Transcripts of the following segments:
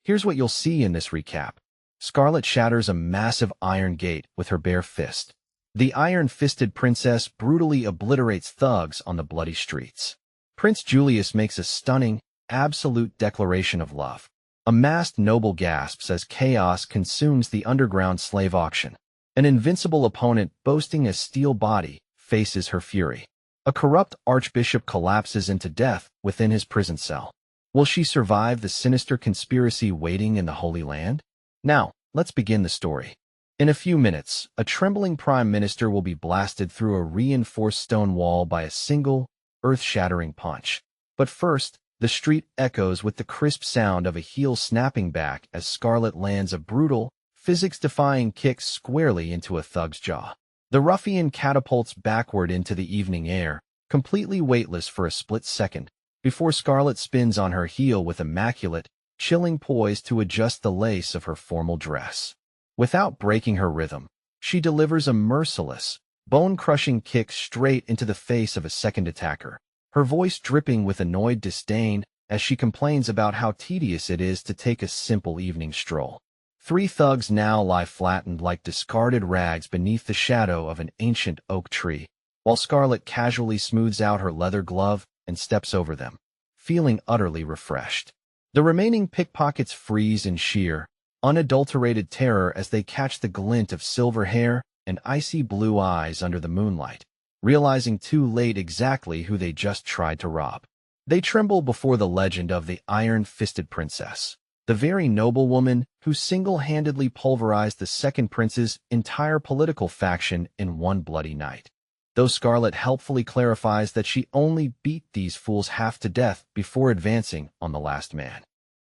Here's what you'll see in this recap. Scarlet shatters a massive iron gate with her bare fist. The iron-fisted princess brutally obliterates thugs on the bloody streets. Prince Julius makes a stunning, absolute declaration of love. A masked noble gasps as chaos consumes the underground slave auction. An invincible opponent boasting a steel body faces her fury. A corrupt archbishop collapses into death within his prison cell. Will she survive the sinister conspiracy waiting in the Holy Land? Now, let's begin the story. In a few minutes, a trembling prime minister will be blasted through a reinforced stone wall by a single, earth-shattering punch. But first, the street echoes with the crisp sound of a heel snapping back as Scarlet lands a brutal, physics-defying kick squarely into a thug's jaw. The ruffian catapults backward into the evening air, completely weightless for a split second, before Scarlet spins on her heel with immaculate, chilling poise to adjust the lace of her formal dress. Without breaking her rhythm, she delivers a merciless, bone-crushing kick straight into the face of a second attacker, her voice dripping with annoyed disdain as she complains about how tedious it is to take a simple evening stroll. 3 thugs now lie flattened like discarded rags beneath the shadow of an ancient oak tree, while Scarlet casually smooths out her leather glove and steps over them, feeling utterly refreshed. The remaining pickpockets freeze in sheer, unadulterated terror as they catch the glint of silver hair and icy blue eyes under the moonlight, realizing too late exactly who they just tried to rob. They tremble before the legend of the iron-fisted princess, the very noblewoman who single-handedly pulverized the second prince's entire political faction in one bloody night. Though Scarlet helpfully clarifies that she only beat these fools half to death before advancing on the last man.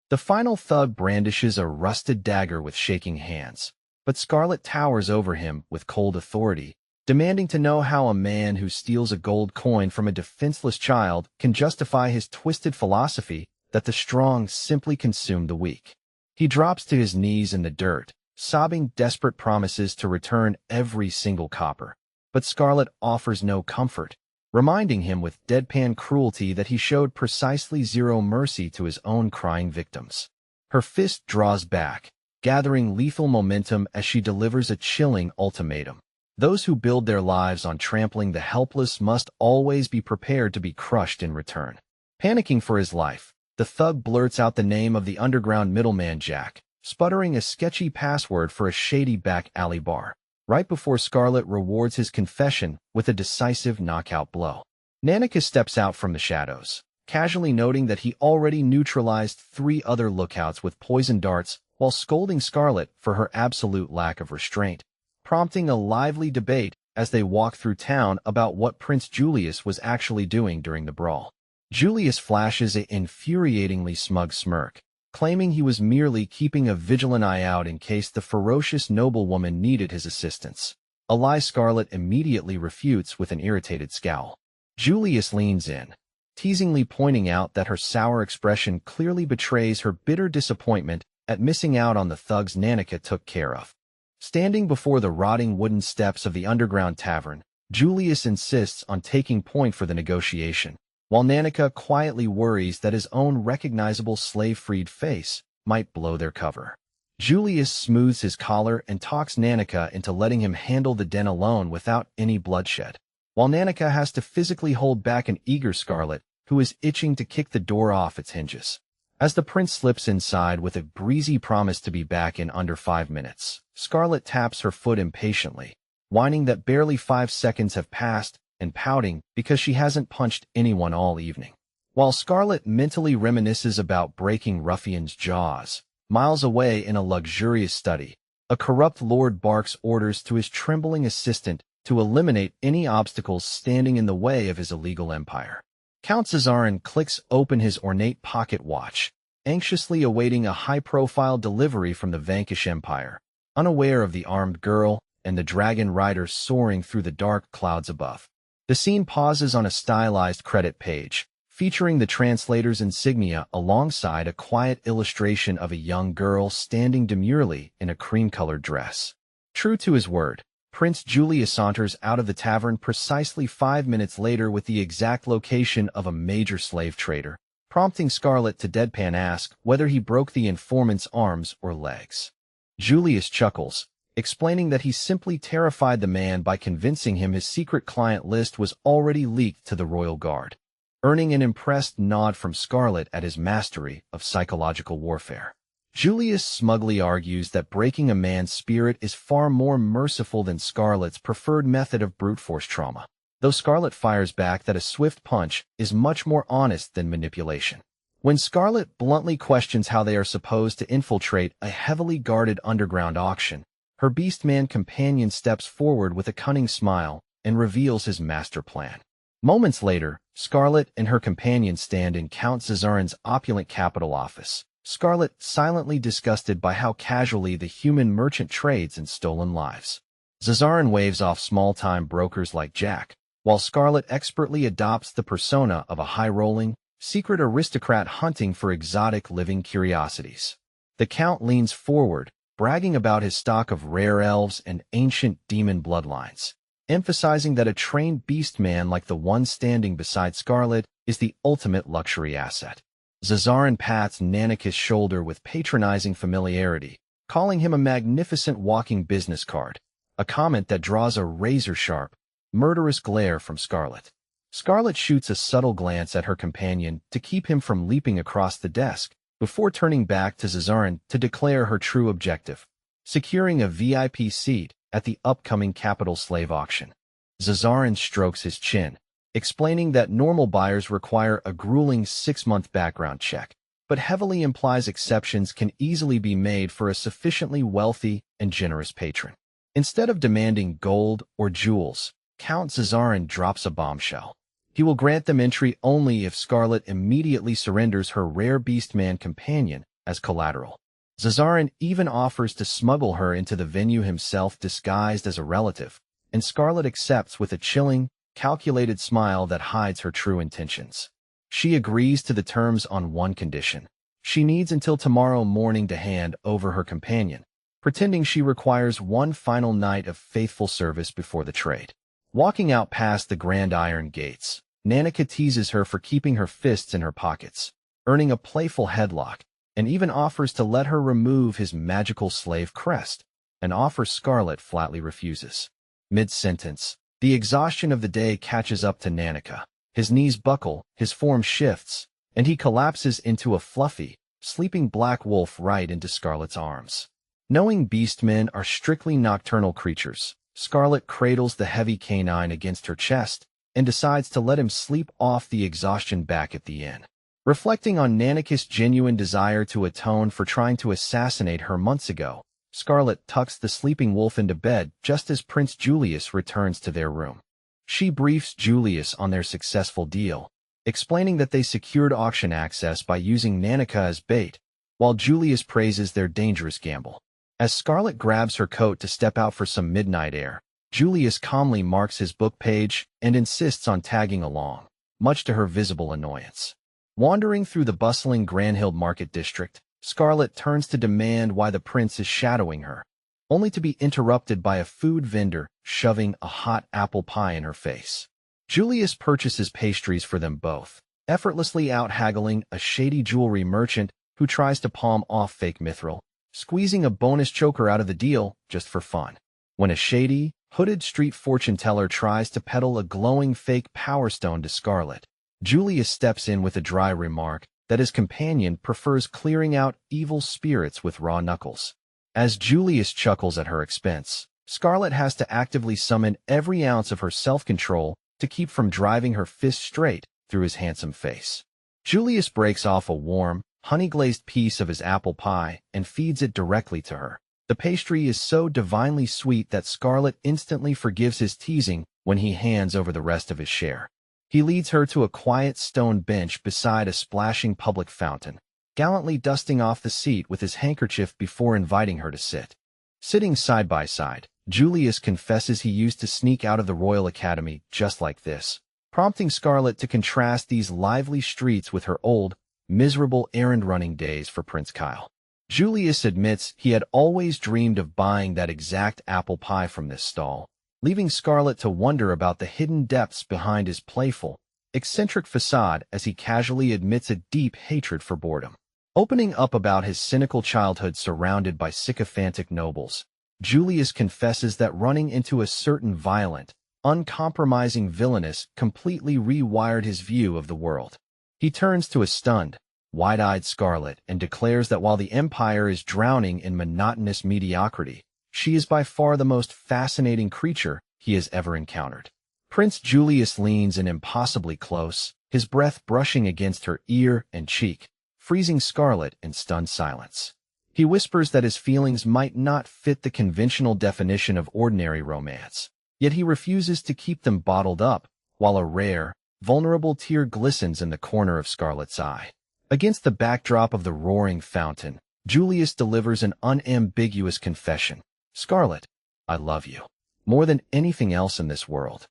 The final thug brandishes a rusted dagger with shaking hands, but Scarlet towers over him with cold authority, demanding to know how a man who steals a gold coin from a defenseless child can justify his twisted philosophy that the strong simply consume the weak. He drops to his knees in the dirt, sobbing desperate promises to return every single copper. But Scarlet offers no comfort, reminding him with deadpan cruelty that he showed precisely zero mercy to his own crying victims. Her fist draws back, gathering lethal momentum as she delivers a chilling ultimatum. Those who build their lives on trampling the helpless must always be prepared to be crushed in return. Panicking for his life, the thug blurts out the name of the underground middleman Jack, sputtering a sketchy password for a shady back alley bar, right before Scarlet rewards his confession with a decisive knockout blow. Nanika steps out from the shadows, casually noting that he already neutralized 3 other lookouts with poison darts while scolding Scarlet for her absolute lack of restraint, prompting a lively debate as they walk through town about what Prince Julius was actually doing during the brawl. Julius flashes an infuriatingly smug smirk, claiming he was merely keeping a vigilant eye out in case the ferocious noblewoman needed his assistance, a lie Scarlet immediately refutes with an irritated scowl. Julius leans in, teasingly pointing out that her sour expression clearly betrays her bitter disappointment at missing out on the thugs Nanika took care of. Standing before the rotting wooden steps of the underground tavern, Julius insists on taking point for the negotiation, while Nanika quietly worries that his own recognizable slave-freed face might blow their cover. Julius smooths his collar and talks Nanika into letting him handle the den alone without any bloodshed, while Nanika has to physically hold back an eager Scarlet who is itching to kick the door off its hinges. As the prince slips inside with a breezy promise to be back in under 5 minutes, Scarlet taps her foot impatiently, whining that barely 5 seconds have passed and pouting because she hasn't punched anyone all evening. While Scarlet mentally reminisces about breaking ruffians' jaws, miles away in a luxurious study, a corrupt lord barks orders to his trembling assistant to eliminate any obstacles standing in the way of his illegal empire. Count Cesarin clicks open his ornate pocket watch, anxiously awaiting a high-profile delivery from the Vanquish Empire, unaware of the armed girl and the dragon rider soaring through the dark clouds above. The scene pauses on a stylized credit page, featuring the translator's insignia alongside a quiet illustration of a young girl standing demurely in a cream-colored dress. True to his word, Prince Julius saunters out of the tavern precisely 5 minutes later with the exact location of a major slave trader, prompting Scarlet to deadpan ask whether he broke the informant's arms or legs. Julius chuckles, explaining that he simply terrified the man by convincing him his secret client list was already leaked to the royal guard, earning an impressed nod from Scarlet at his mastery of psychological warfare. Julius smugly argues that breaking a man's spirit is far more merciful than Scarlet's preferred method of brute force trauma, though Scarlet fires back that a swift punch is much more honest than manipulation. When Scarlet bluntly questions how they are supposed to infiltrate a heavily guarded underground auction, her Beastman companion steps forward with a cunning smile and reveals his master plan. Moments later, Scarlet and her companion stand in Count Zazarin's opulent capital office, Scarlet silently disgusted by how casually the human merchant trades in stolen lives. Zazarin waves off small-time brokers like Jack, while Scarlet expertly adopts the persona of a high-rolling, secret aristocrat hunting for exotic living curiosities. The Count leans forward, bragging about his stock of rare elves and ancient demon bloodlines, emphasizing that a trained beastman like the one standing beside Scarlet is the ultimate luxury asset. Zazarin pats Nanaki's shoulder with patronizing familiarity, calling him a magnificent walking business card, a comment that draws a razor-sharp, murderous glare from Scarlet. Scarlet shoots a subtle glance at her companion to keep him from leaping across the desk, before turning back to Zazarin to declare her true objective, securing a VIP seat at the upcoming capital slave auction. Zazarin strokes his chin, explaining that normal buyers require a grueling 6-month background check, but heavily implies exceptions can easily be made for a sufficiently wealthy and generous patron. Instead of demanding gold or jewels, Count Zazarin drops a bombshell. He will grant them entry only if Scarlet immediately surrenders her rare beastman companion as collateral. Zazarin even offers to smuggle her into the venue himself disguised as a relative, and Scarlet accepts with a chilling, calculated smile that hides her true intentions. She agrees to the terms on one condition. She needs until tomorrow morning to hand over her companion, pretending she requires one final night of faithful service before the trade. Walking out past the grand iron gates, Nanaka teases her for keeping her fists in her pockets, earning a playful headlock, and even offers to let her remove his magical slave crest, an offer Scarlet flatly refuses. Mid-sentence, the exhaustion of the day catches up to Nanaka. His knees buckle, his form shifts, and he collapses into a fluffy, sleeping black wolf right into Scarlet's arms. Knowing beastmen are strictly nocturnal creatures, Scarlet cradles the heavy canine against her chest and decides to let him sleep off the exhaustion back at the inn. Reflecting on Nanaka's genuine desire to atone for trying to assassinate her months ago, Scarlet tucks the sleeping wolf into bed just as Prince Julius returns to their room. She briefs Julius on their successful deal, explaining that they secured auction access by using Nanaka as bait, while Julius praises their dangerous gamble. As Scarlet grabs her coat to step out for some midnight air, Julius calmly marks his book page and insists on tagging along, much to her visible annoyance. Wandering through the bustling Grandhill Market District, Scarlet turns to demand why the prince is shadowing her, only to be interrupted by a food vendor shoving a hot apple pie in her face. Julius purchases pastries for them both, effortlessly out-haggling a shady jewelry merchant who tries to palm off fake mithril, squeezing a bonus choker out of the deal just for fun. When a shady, hooded street fortune teller tries to peddle a glowing fake power stone to Scarlet, Julius steps in with a dry remark that his companion prefers clearing out evil spirits with raw knuckles. As Julius chuckles at her expense, Scarlet has to actively summon every ounce of her self-control to keep from driving her fist straight through his handsome face. Julius breaks off a warm, honey-glazed piece of his apple pie and feeds it directly to her. The pastry is so divinely sweet that Scarlet instantly forgives his teasing when he hands over the rest of his share. He leads her to a quiet stone bench beside a splashing public fountain, gallantly dusting off the seat with his handkerchief before inviting her to sit. Sitting side by side, Julius confesses he used to sneak out of the Royal Academy just like this, prompting Scarlet to contrast these lively streets with her old, miserable errand-running days for Prince Kyle. Julius admits he had always dreamed of buying that exact apple pie from this stall, leaving Scarlet to wonder about the hidden depths behind his playful, eccentric facade as he casually admits a deep hatred for boredom. Opening up about his cynical childhood surrounded by sycophantic nobles, Julius confesses that running into a certain violent, uncompromising Villainess completely rewired his view of the world. He turns to a stunned, wide-eyed Scarlet and declares that while the Empire is drowning in monotonous mediocrity, she is by far the most fascinating creature he has ever encountered. Prince Julius leans in impossibly close, his breath brushing against her ear and cheek, freezing Scarlet in stunned silence. He whispers that his feelings might not fit the conventional definition of ordinary romance, yet he refuses to keep them bottled up, while a rare, vulnerable tear glistens in the corner of Scarlet's eye. Against the backdrop of the roaring fountain, Julius delivers an unambiguous confession. Scarlet, I love you. More than anything else in this world.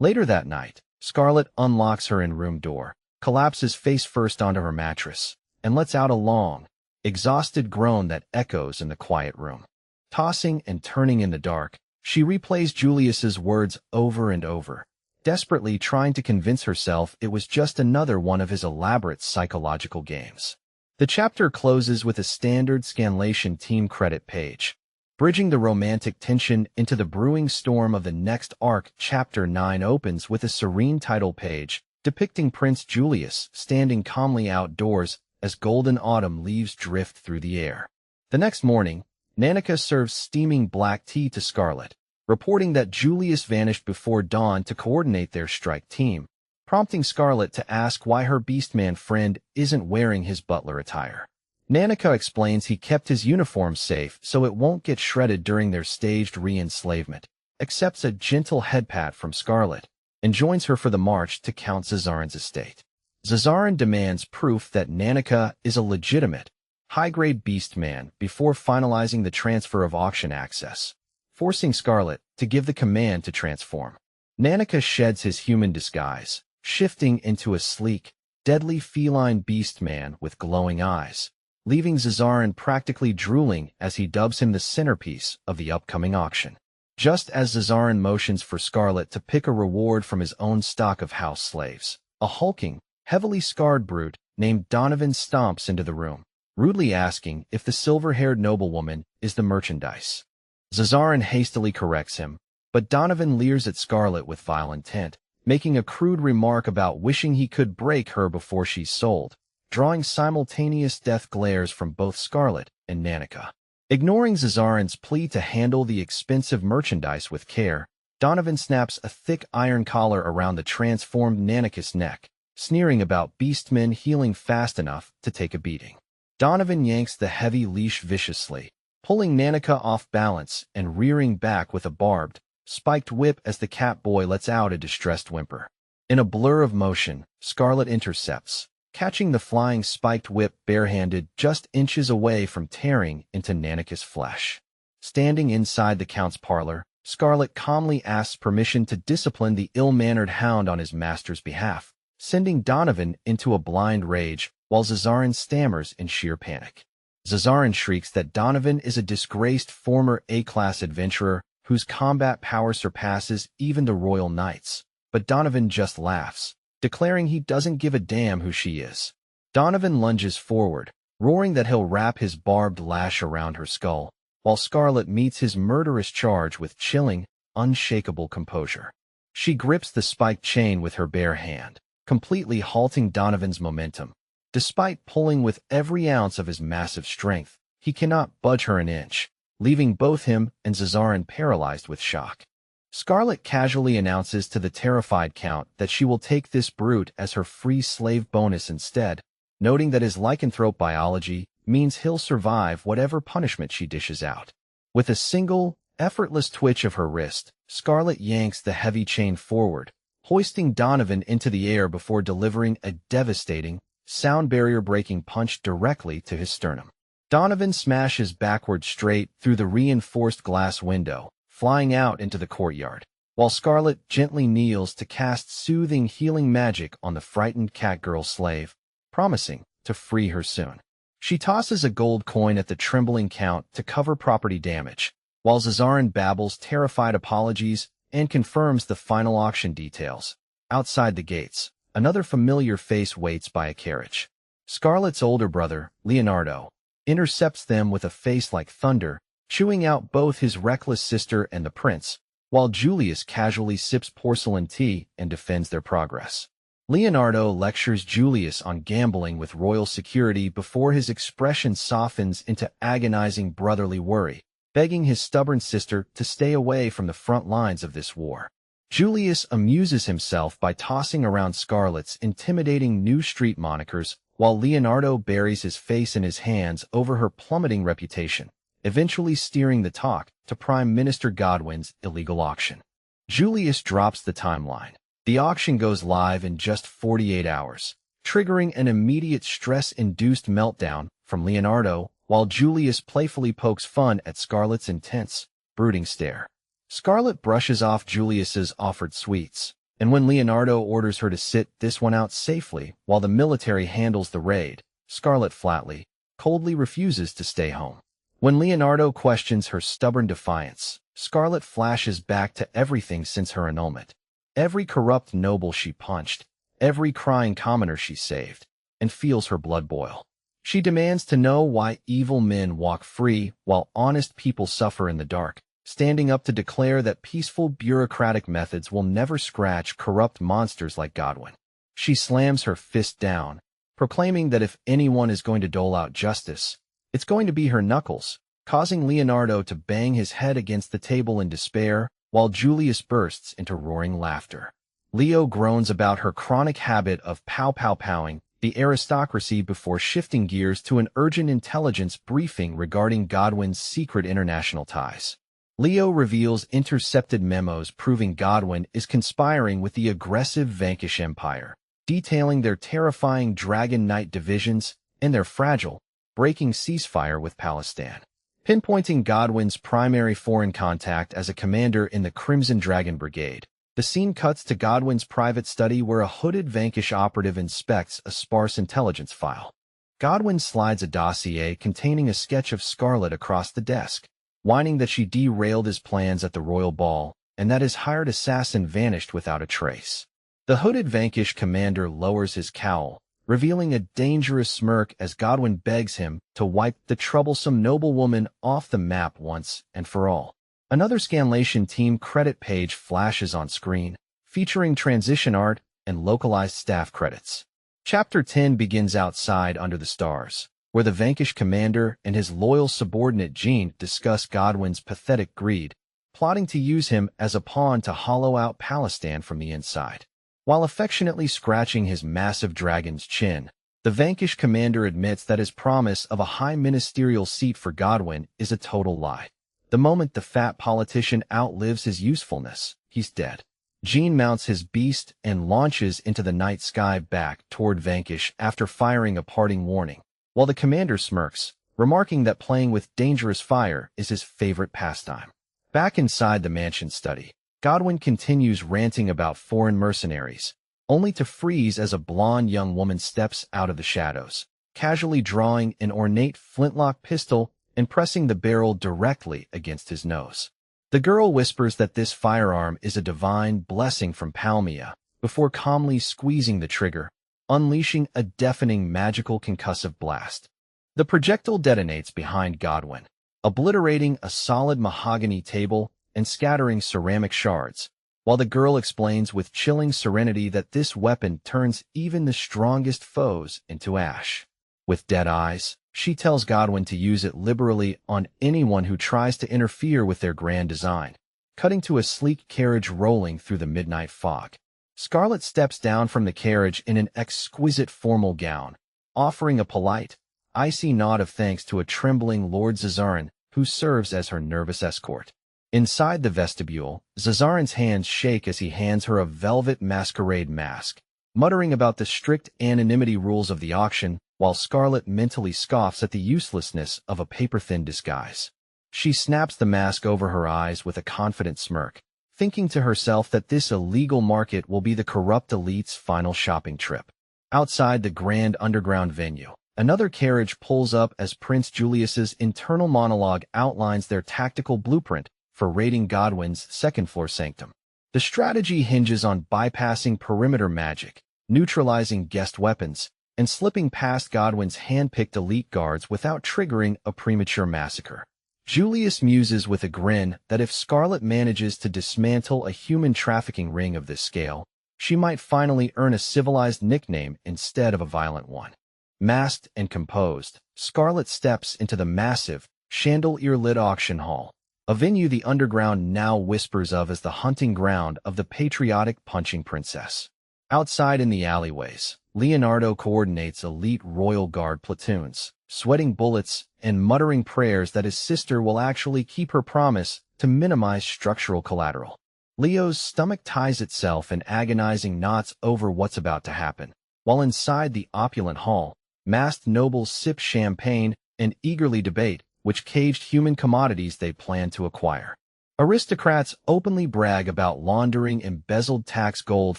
Later that night, Scarlet unlocks her in-room door, collapses face first onto her mattress, and lets out a long, exhausted groan that echoes in the quiet room. Tossing and turning in the dark, she replays Julius's words over and over, desperately trying to convince herself it was just another one of his elaborate psychological games. The chapter closes with a standard Scanlation team credit page, bridging the romantic tension into the brewing storm of the next arc. Chapter 9 opens with a serene title page, depicting Prince Julius standing calmly outdoors as golden autumn leaves drift through the air. The next morning, Nanika serves steaming black tea to Scarlet, reporting that Julius vanished before dawn to coordinate their strike team, prompting Scarlet to ask why her Beastman friend isn't wearing his butler attire. Nanika explains he kept his uniform safe so it won't get shredded during their staged re-enslavement, accepts a gentle head pat from Scarlet, and joins her for the march to Count Zazarin's estate. Zazarin demands proof that Nanika is a legitimate, high-grade Beastman before finalizing the transfer of auction access, forcing Scarlet to give the command to transform. Nanika sheds his human disguise, shifting into a sleek, deadly feline Beastman with glowing eyes, leaving Zazarin practically drooling as he dubs him the centerpiece of the upcoming auction. Just as Zazarin motions for Scarlet to pick a reward from his own stock of house slaves, a hulking, heavily scarred brute named Donovan stomps into the room, rudely asking if the silver-haired noblewoman is the merchandise. Zazarin hastily corrects him, but Donovan leers at Scarlet with vile intent, making a crude remark about wishing he could break her before she's sold, drawing simultaneous death glares from both Scarlet and Nanika. Ignoring Zazarin's plea to handle the expensive merchandise with care, Donovan snaps a thick iron collar around the transformed Nanika's neck, sneering about beastmen healing fast enough to take a beating. Donovan yanks the heavy leash viciously, pulling Nanika off balance and rearing back with a barbed, spiked whip as the Catboy lets out a distressed whimper. In a blur of motion, Scarlet intercepts, catching the flying spiked whip barehanded just inches away from tearing into Nanika's flesh. Standing inside the Count's parlor, Scarlet calmly asks permission to discipline the ill-mannered hound on his master's behalf, sending Donovan into a blind rage while Zazarin stammers in sheer panic. Zazarin shrieks that Donovan is a disgraced former A-class adventurer whose combat power surpasses even the Royal Knights, but Donovan just laughs, declaring he doesn't give a damn who she is. Donovan lunges forward, roaring that he'll wrap his barbed lash around her skull, while Scarlet meets his murderous charge with chilling, unshakable composure. She grips the spiked chain with her bare hand, completely halting Donovan's momentum. Despite pulling with every ounce of his massive strength, he cannot budge her an inch, leaving both him and Zazarin paralyzed with shock. Scarlet casually announces to the terrified Count that she will take this brute as her free slave bonus instead, noting that his lycanthrope biology means he'll survive whatever punishment she dishes out. With a single, effortless twitch of her wrist, Scarlet yanks the heavy chain forward, hoisting Donovan into the air before delivering a devastating, sound barrier-breaking punch directly to his sternum. Donovan smashes backward straight through the reinforced glass window, flying out into the courtyard, while Scarlet gently kneels to cast soothing healing magic on the frightened catgirl slave, promising to free her soon. She tosses a gold coin at the trembling Count to cover property damage, while Zazarin babbles terrified apologies and confirms the final auction details. Outside the gates, another familiar face waits by a carriage. Scarlet's older brother, Leonardo, intercepts them with a face like thunder, chewing out both his reckless sister and the prince, while Julius casually sips porcelain tea and defends their progress. Leonardo lectures Julius on gambling with royal security before his expression softens into agonizing brotherly worry, begging his stubborn sister to stay away from the front lines of this war. Julius amuses himself by tossing around Scarlet's intimidating new street monikers, while Leonardo buries his face in his hands over her plummeting reputation, eventually steering the talk to Prime Minister Godwin's illegal auction. Julius drops the timeline. The auction goes live in just 48 hours, triggering an immediate stress-induced meltdown from Leonardo, while Julius playfully pokes fun at Scarlet's intense, brooding stare. Scarlet brushes off Julius's offered sweets, and when Leonardo orders her to sit this one out safely while the military handles the raid, Scarlet flatly, coldly refuses to stay home. When Leonardo questions her stubborn defiance, Scarlet flashes back to everything since her annulment. Every corrupt noble she punched, every crying commoner she saved, and feels her blood boil. She demands to know why evil men walk free while honest people suffer in the dark, standing up to declare that peaceful bureaucratic methods will never scratch corrupt monsters like Godwin. She slams her fist down, proclaiming that if anyone is going to dole out justice, it's going to be her knuckles, causing Leonardo to bang his head against the table in despair, while Julius bursts into roaring laughter. Leo groans about her chronic habit of pow-pow-powing the aristocracy before shifting gears to an urgent intelligence briefing regarding Godwin's secret international ties. Leo reveals intercepted memos proving Godwin is conspiring with the aggressive Vanquish Empire, detailing their terrifying Dragon Knight divisions and their fragile, breaking ceasefire with Palestine. Pinpointing Godwin's primary foreign contact as a commander in the Crimson Dragon Brigade, the scene cuts to Godwin's private study where a hooded Vanquish operative inspects a sparse intelligence file. Godwin slides a dossier containing a sketch of Scarlet across the desk, whining that she derailed his plans at the royal ball and that his hired assassin vanished without a trace. The hooded Vanquish commander lowers his cowl, revealing a dangerous smirk as Godwin begs him to wipe the troublesome noblewoman off the map once and for all. Another Scanlation team credit page flashes on screen, featuring transition art and localized staff credits. Chapter 10 begins outside under the stars, where the Vanquish commander and his loyal subordinate Jean discuss Godwin's pathetic greed, plotting to use him as a pawn to hollow out Palestine from the inside. While affectionately scratching his massive dragon's chin, the Vanquish commander admits that his promise of a high ministerial seat for Godwin is a total lie. The moment the fat politician outlives his usefulness, he's dead. Jean mounts his beast and launches into the night sky back toward Vanquish after firing a parting warning, while the commander smirks, remarking that playing with dangerous fire is his favorite pastime. Back inside the mansion study, Godwin continues ranting about foreign mercenaries, only to freeze as a blonde young woman steps out of the shadows, casually drawing an ornate flintlock pistol and pressing the barrel directly against his nose. The girl whispers that this firearm is a divine blessing from Palmia, before calmly squeezing the trigger, unleashing a deafening magical concussive blast. The projectile detonates behind Godwin, obliterating a solid mahogany table and scattering ceramic shards, while the girl explains with chilling serenity that this weapon turns even the strongest foes into ash. With dead eyes, she tells Godwin to use it liberally on anyone who tries to interfere with their grand design, cutting to a sleek carriage rolling through the midnight fog. Scarlet steps down from the carriage in an exquisite formal gown, offering a polite, icy nod of thanks to a trembling Lord Zazarin who serves as her nervous escort. Inside the vestibule, Zazarin's hands shake as he hands her a velvet masquerade mask, muttering about the strict anonymity rules of the auction, while Scarlet mentally scoffs at the uselessness of a paper-thin disguise. She snaps the mask over her eyes with a confident smirk, thinking to herself that this illegal market will be the corrupt elite's final shopping trip. Outside the grand underground venue, another carriage pulls up as Prince Julius's internal monologue outlines their tactical blueprint for raiding Godwin's second-floor sanctum. The strategy hinges on bypassing perimeter magic, neutralizing guest weapons, and slipping past Godwin's hand-picked elite guards without triggering a premature massacre. Julius muses with a grin that if Scarlet manages to dismantle a human trafficking ring of this scale, she might finally earn a civilized nickname instead of a violent one. Masked and composed, Scarlet steps into the massive, chandelier-lit auction hall, a venue the underground now whispers of as the hunting ground of the patriotic punching princess. Outside in the alleyways, Leonardo coordinates elite royal guard platoons, sweating bullets and muttering prayers that his sister will actually keep her promise to minimize structural collateral. Leo's stomach ties itself in agonizing knots over what's about to happen, while inside the opulent hall, masked nobles sip champagne and eagerly debate which caged human commodities they plan to acquire. Aristocrats openly brag about laundering embezzled tax gold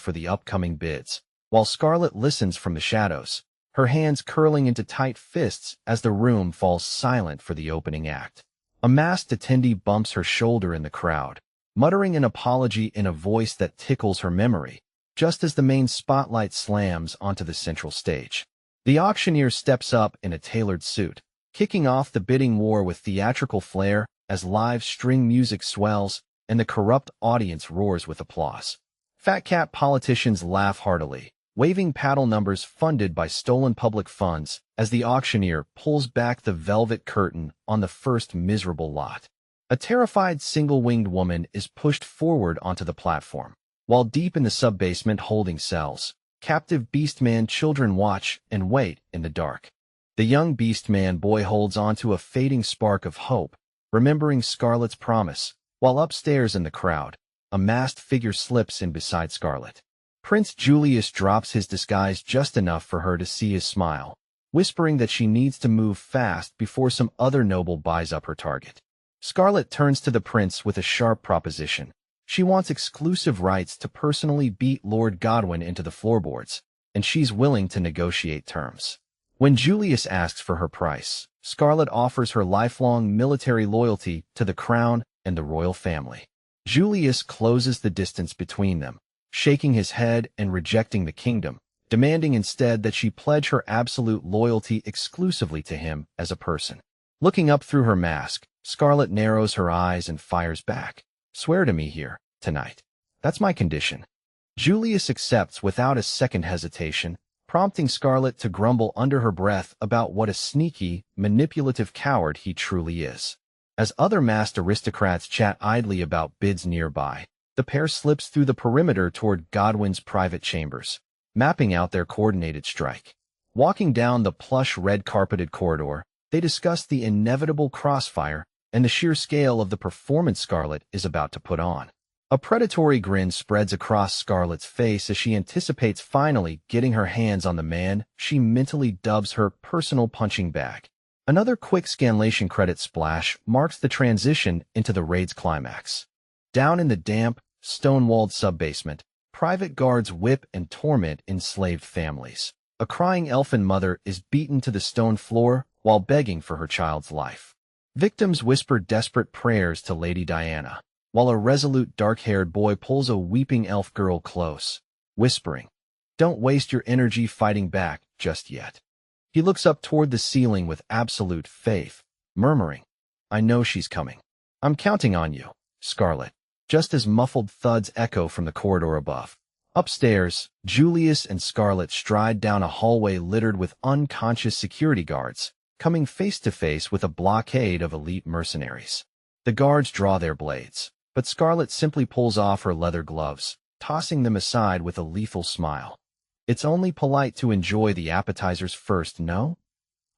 for the upcoming bids, while Scarlet listens from the shadows, her hands curling into tight fists as the room falls silent for the opening act. A masked attendee bumps her shoulder in the crowd, muttering an apology in a voice that tickles her memory, just as the main spotlight slams onto the central stage. The auctioneer steps up in a tailored suit, kicking off the bidding war with theatrical flair as live string music swells and the corrupt audience roars with applause. Fat cat politicians laugh heartily, waving paddle numbers funded by stolen public funds as the auctioneer pulls back the velvet curtain on the first miserable lot. A terrified single-winged woman is pushed forward onto the platform, while deep in the sub-basement holding cells, captive Beastman children watch and wait in the dark. The young Beastman boy holds onto a fading spark of hope, remembering Scarlet's promise, while upstairs in the crowd, a masked figure slips in beside Scarlet. Prince Julius drops his disguise just enough for her to see his smile, whispering that she needs to move fast before some other noble buys up her target. Scarlet turns to the prince with a sharp proposition. She wants exclusive rights to personally beat Lord Godwin into the floorboards, and she's willing to negotiate terms. When Julius asks for her price, Scarlet offers her lifelong military loyalty to the crown and the royal family. Julius closes the distance between them, shaking his head and rejecting the kingdom, demanding instead that she pledge her absolute loyalty exclusively to him as a person. Looking up through her mask, Scarlet narrows her eyes and fires back. Swear to me here, tonight. That's my condition. Julius accepts without a second hesitation, prompting Scarlet to grumble under her breath about what a sneaky, manipulative coward he truly is. As other masked aristocrats chat idly about bids nearby, the pair slips through the perimeter toward Godwin's private chambers, mapping out their coordinated strike. Walking down the plush red-carpeted corridor, they discuss the inevitable crossfire and the sheer scale of the performance Scarlet is about to put on. A predatory grin spreads across Scarlet's face as she anticipates finally getting her hands on the man she mentally dubs her personal punching bag. Another quick scanlation credit splash marks the transition into the raid's climax. Down in the damp, stone-walled sub-basement, private guards whip and torment enslaved families. A crying elfin mother is beaten to the stone floor while begging for her child's life. Victims whisper desperate prayers to Lady Diana, while a resolute dark-haired boy pulls a weeping elf girl close, whispering, "Don't waste your energy fighting back just yet." He looks up toward the ceiling with absolute faith, murmuring, "I know she's coming. I'm counting on you, Scarlet," just as muffled thuds echo from the corridor above. Upstairs, Julius and Scarlet stride down a hallway littered with unconscious security guards, coming face to face with a blockade of elite mercenaries. The guards draw their blades, but Scarlet simply pulls off her leather gloves, tossing them aside with a lethal smile. It's only polite to enjoy the appetizers first, no?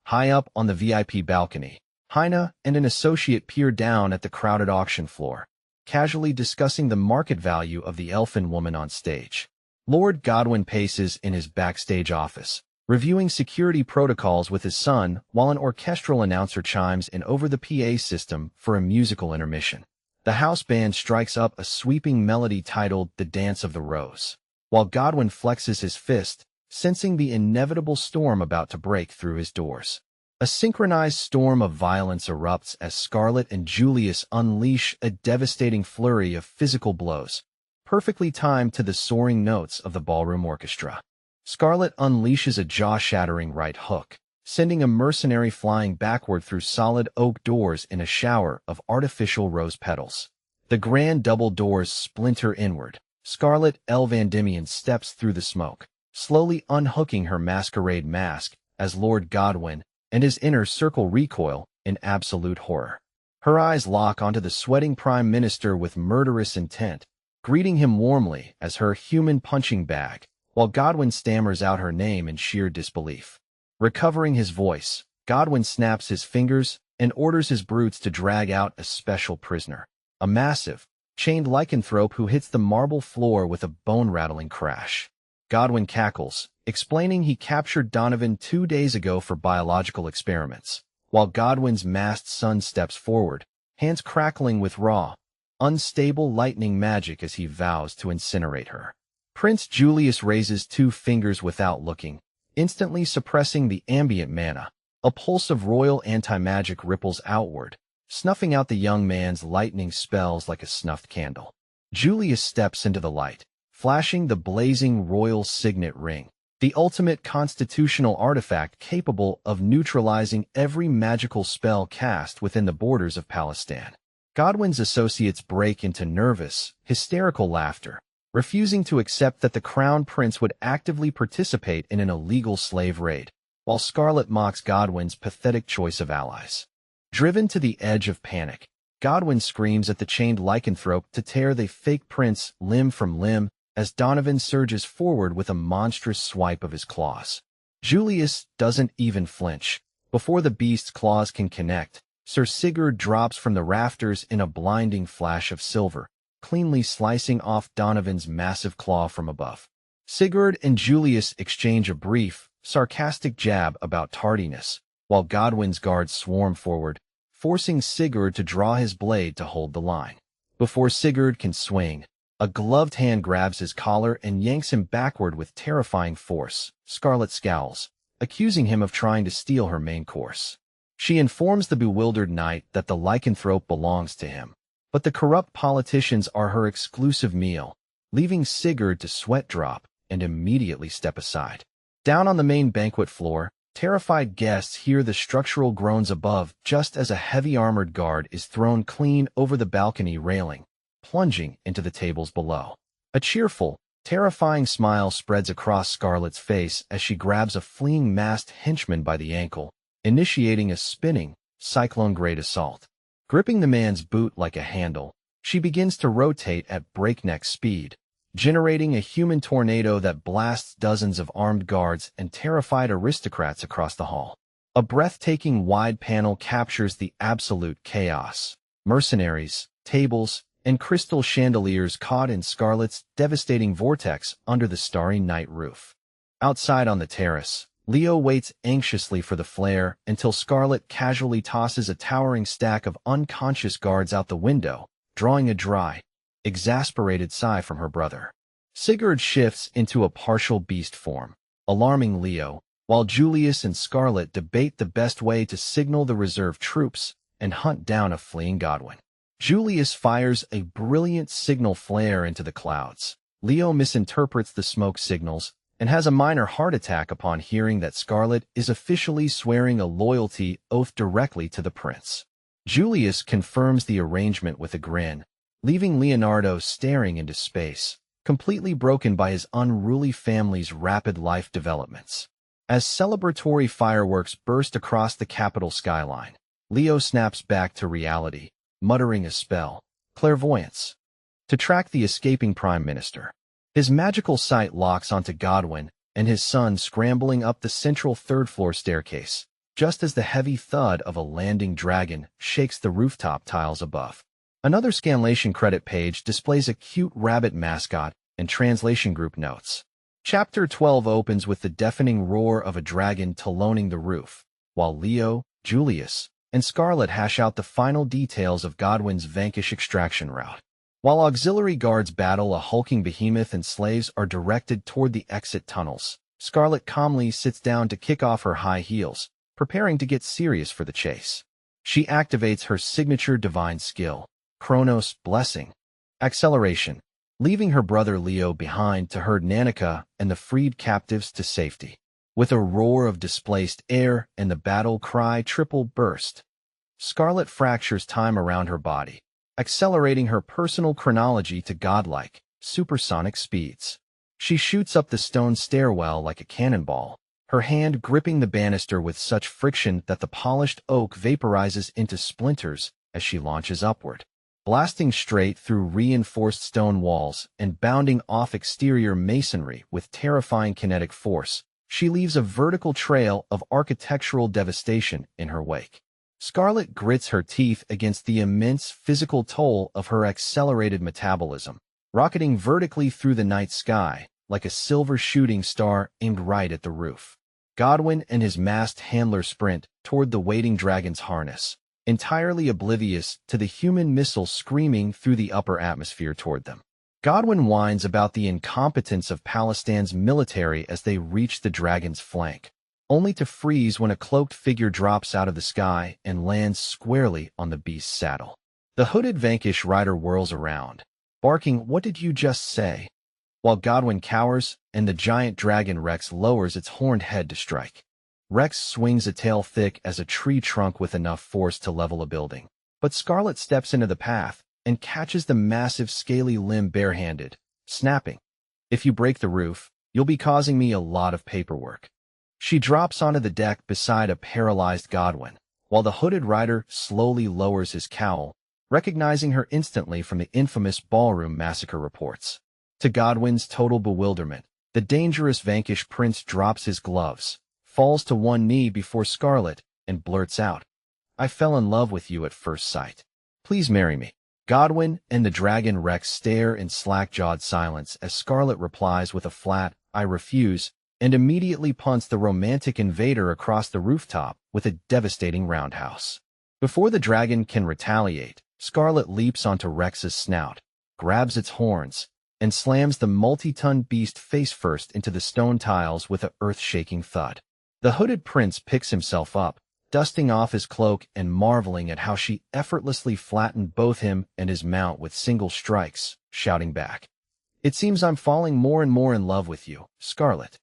High up on the VIP balcony, Heine and an associate peer down at the crowded auction floor, casually discussing the market value of the elfin woman on stage. Lord Godwin paces in his backstage office, reviewing security protocols with his son while an orchestral announcer chimes in over the PA system for a musical intermission. The house band strikes up a sweeping melody titled The Dance of the Rose, while Godwin flexes his fist, sensing the inevitable storm about to break through his doors. A synchronized storm of violence erupts as Scarlet and Julius unleash a devastating flurry of physical blows, perfectly timed to the soaring notes of the ballroom orchestra. Scarlet unleashes a jaw-shattering right hook, sending a mercenary flying backward through solid oak doors in a shower of artificial rose petals. The grand double doors splinter inward. Scarlet El Vandimion steps through the smoke, slowly unhooking her masquerade mask as Lord Godwin, and his inner circle recoil in absolute horror. Her eyes lock onto the sweating Prime Minister with murderous intent, greeting him warmly as her human punching bag, while Godwin stammers out her name in sheer disbelief. Recovering his voice, Godwin snaps his fingers and orders his brutes to drag out a special prisoner, a massive, chained lycanthrope who hits the marble floor with a bone-rattling crash. Godwin cackles, explaining he captured Donovan 2 days ago for biological experiments, while Godwin's masked son steps forward, hands crackling with raw, unstable lightning magic as he vows to incinerate her. Prince Julius raises 2 fingers without looking, instantly suppressing the ambient mana. A pulse of royal anti-magic ripples outward, snuffing out the young man's lightning spells like a snuffed candle. Julius steps into the light, flashing the blazing royal signet ring, the ultimate constitutional artifact capable of neutralizing every magical spell cast within the borders of Palestine. Godwin's associates break into nervous, hysterical laughter, refusing to accept that the Crown Prince would actively participate in an illegal slave raid, while Scarlet mocks Godwin's pathetic choice of allies. Driven to the edge of panic, Godwin screams at the chained lycanthrope to tear the fake prince limb from limb as Donovan surges forward with a monstrous swipe of his claws. Julius doesn't even flinch. Before the beast's claws can connect, Sir Sigurd drops from the rafters in a blinding flash of silver, cleanly slicing off Donovan's massive claw from above. Sigurd and Julius exchange a brief, sarcastic jab about tardiness, while Godwin's guards swarm forward, forcing Sigurd to draw his blade to hold the line. Before Sigurd can swing, a gloved hand grabs his collar and yanks him backward with terrifying force. Scarlet scowls, accusing him of trying to steal her main course. She informs the bewildered knight that the lycanthrope belongs to him, but the corrupt politicians are her exclusive meal, leaving Sigurd to sweat drop and immediately step aside. Down on the main banquet floor, terrified guests hear the structural groans above just as a heavy armored guard is thrown clean over the balcony railing, plunging into the tables below. A cheerful, terrifying smile spreads across Scarlet's face as she grabs a fleeing masked henchman by the ankle, initiating a spinning, cyclone-grade assault. Gripping the man's boot like a handle, she begins to rotate at breakneck speed, generating a human tornado that blasts dozens of armed guards and terrified aristocrats across the hall. A breathtaking wide panel captures the absolute chaos. Mercenaries, tables, and crystal chandeliers caught in Scarlet's devastating vortex under the starry night roof. Outside on the terrace, Leo waits anxiously for the flare until Scarlet casually tosses a towering stack of unconscious guards out the window, drawing a dry, exasperated sigh from her brother. Sigurd shifts into a partial beast form, alarming Leo, while Julius and Scarlet debate the best way to signal the reserve troops and hunt down a fleeing Godwin. Julius fires a brilliant signal flare into the clouds. Leo misinterprets the smoke signals and has a minor heart attack upon hearing that Scarlet is officially swearing a loyalty oath directly to the prince. Julius confirms the arrangement with a grin, leaving Leonardo staring into space, completely broken by his unruly family's rapid life developments. As celebratory fireworks burst across the capital skyline, Leo snaps back to reality, muttering a spell, clairvoyance, to track the escaping prime minister. His magical sight locks onto Godwin and his son scrambling up the central third-floor staircase, just as the heavy thud of a landing dragon shakes the rooftop tiles above. Another scanlation credit page displays a cute rabbit mascot and translation group notes. Chapter 12 opens with the deafening roar of a dragon taloning the roof, while Leo, Julius, and Scarlet hash out the final details of Godwin's vanquish extraction route. While auxiliary guards battle a hulking behemoth and slaves are directed toward the exit tunnels, Scarlet calmly sits down to kick off her high heels, preparing to get serious for the chase. She activates her signature divine skill, Chronos Blessing, Acceleration, leaving her brother Leo behind to herd Nanika and the freed captives to safety. With a roar of displaced air and the battle cry triple burst, Scarlet fractures time around her body, accelerating her personal chronology to godlike, supersonic speeds. She shoots up the stone stairwell like a cannonball, her hand gripping the banister with such friction that the polished oak vaporizes into splinters as she launches upward. Blasting straight through reinforced stone walls and bounding off exterior masonry with terrifying kinetic force, she leaves a vertical trail of architectural devastation in her wake. Scarlet grits her teeth against the immense physical toll of her accelerated metabolism, rocketing vertically through the night sky like a silver shooting star aimed right at the roof. Godwin and his masked handler sprint toward the waiting dragon's harness, entirely oblivious to the human missile screaming through the upper atmosphere toward them. Godwin whines about the incompetence of Palestine's military as they reach the dragon's flank, only to freeze when a cloaked figure drops out of the sky and lands squarely on the beast's saddle. The hooded Vanquish rider whirls around, barking, "What did you just say?" while Godwin cowers and the giant dragon Rex lowers its horned head to strike. Rex swings a tail thick as a tree trunk with enough force to level a building, but Scarlet steps into the path and catches the massive scaly limb barehanded, snapping, "If you break the roof, you'll be causing me a lot of paperwork." She drops onto the deck beside a paralyzed Godwin, while the hooded rider slowly lowers his cowl, recognizing her instantly from the infamous ballroom massacre reports. To Godwin's total bewilderment, the dangerous Vanquish prince drops his gloves, falls to one knee before Scarlet, and blurts out, "I fell in love with you at first sight. Please marry me." Godwin and the dragon Rex stare in slack-jawed silence as Scarlet replies with a flat, "I refuse," and immediately punts the romantic invader across the rooftop with a devastating roundhouse. Before the dragon can retaliate, Scarlet leaps onto Rex's snout, grabs its horns, and slams the multi-ton beast face-first into the stone tiles with an earth-shaking thud. The hooded prince picks himself up, dusting off his cloak and marveling at how she effortlessly flattened both him and his mount with single strikes, shouting back, "It seems I'm falling more and more in love with you, Scarlet."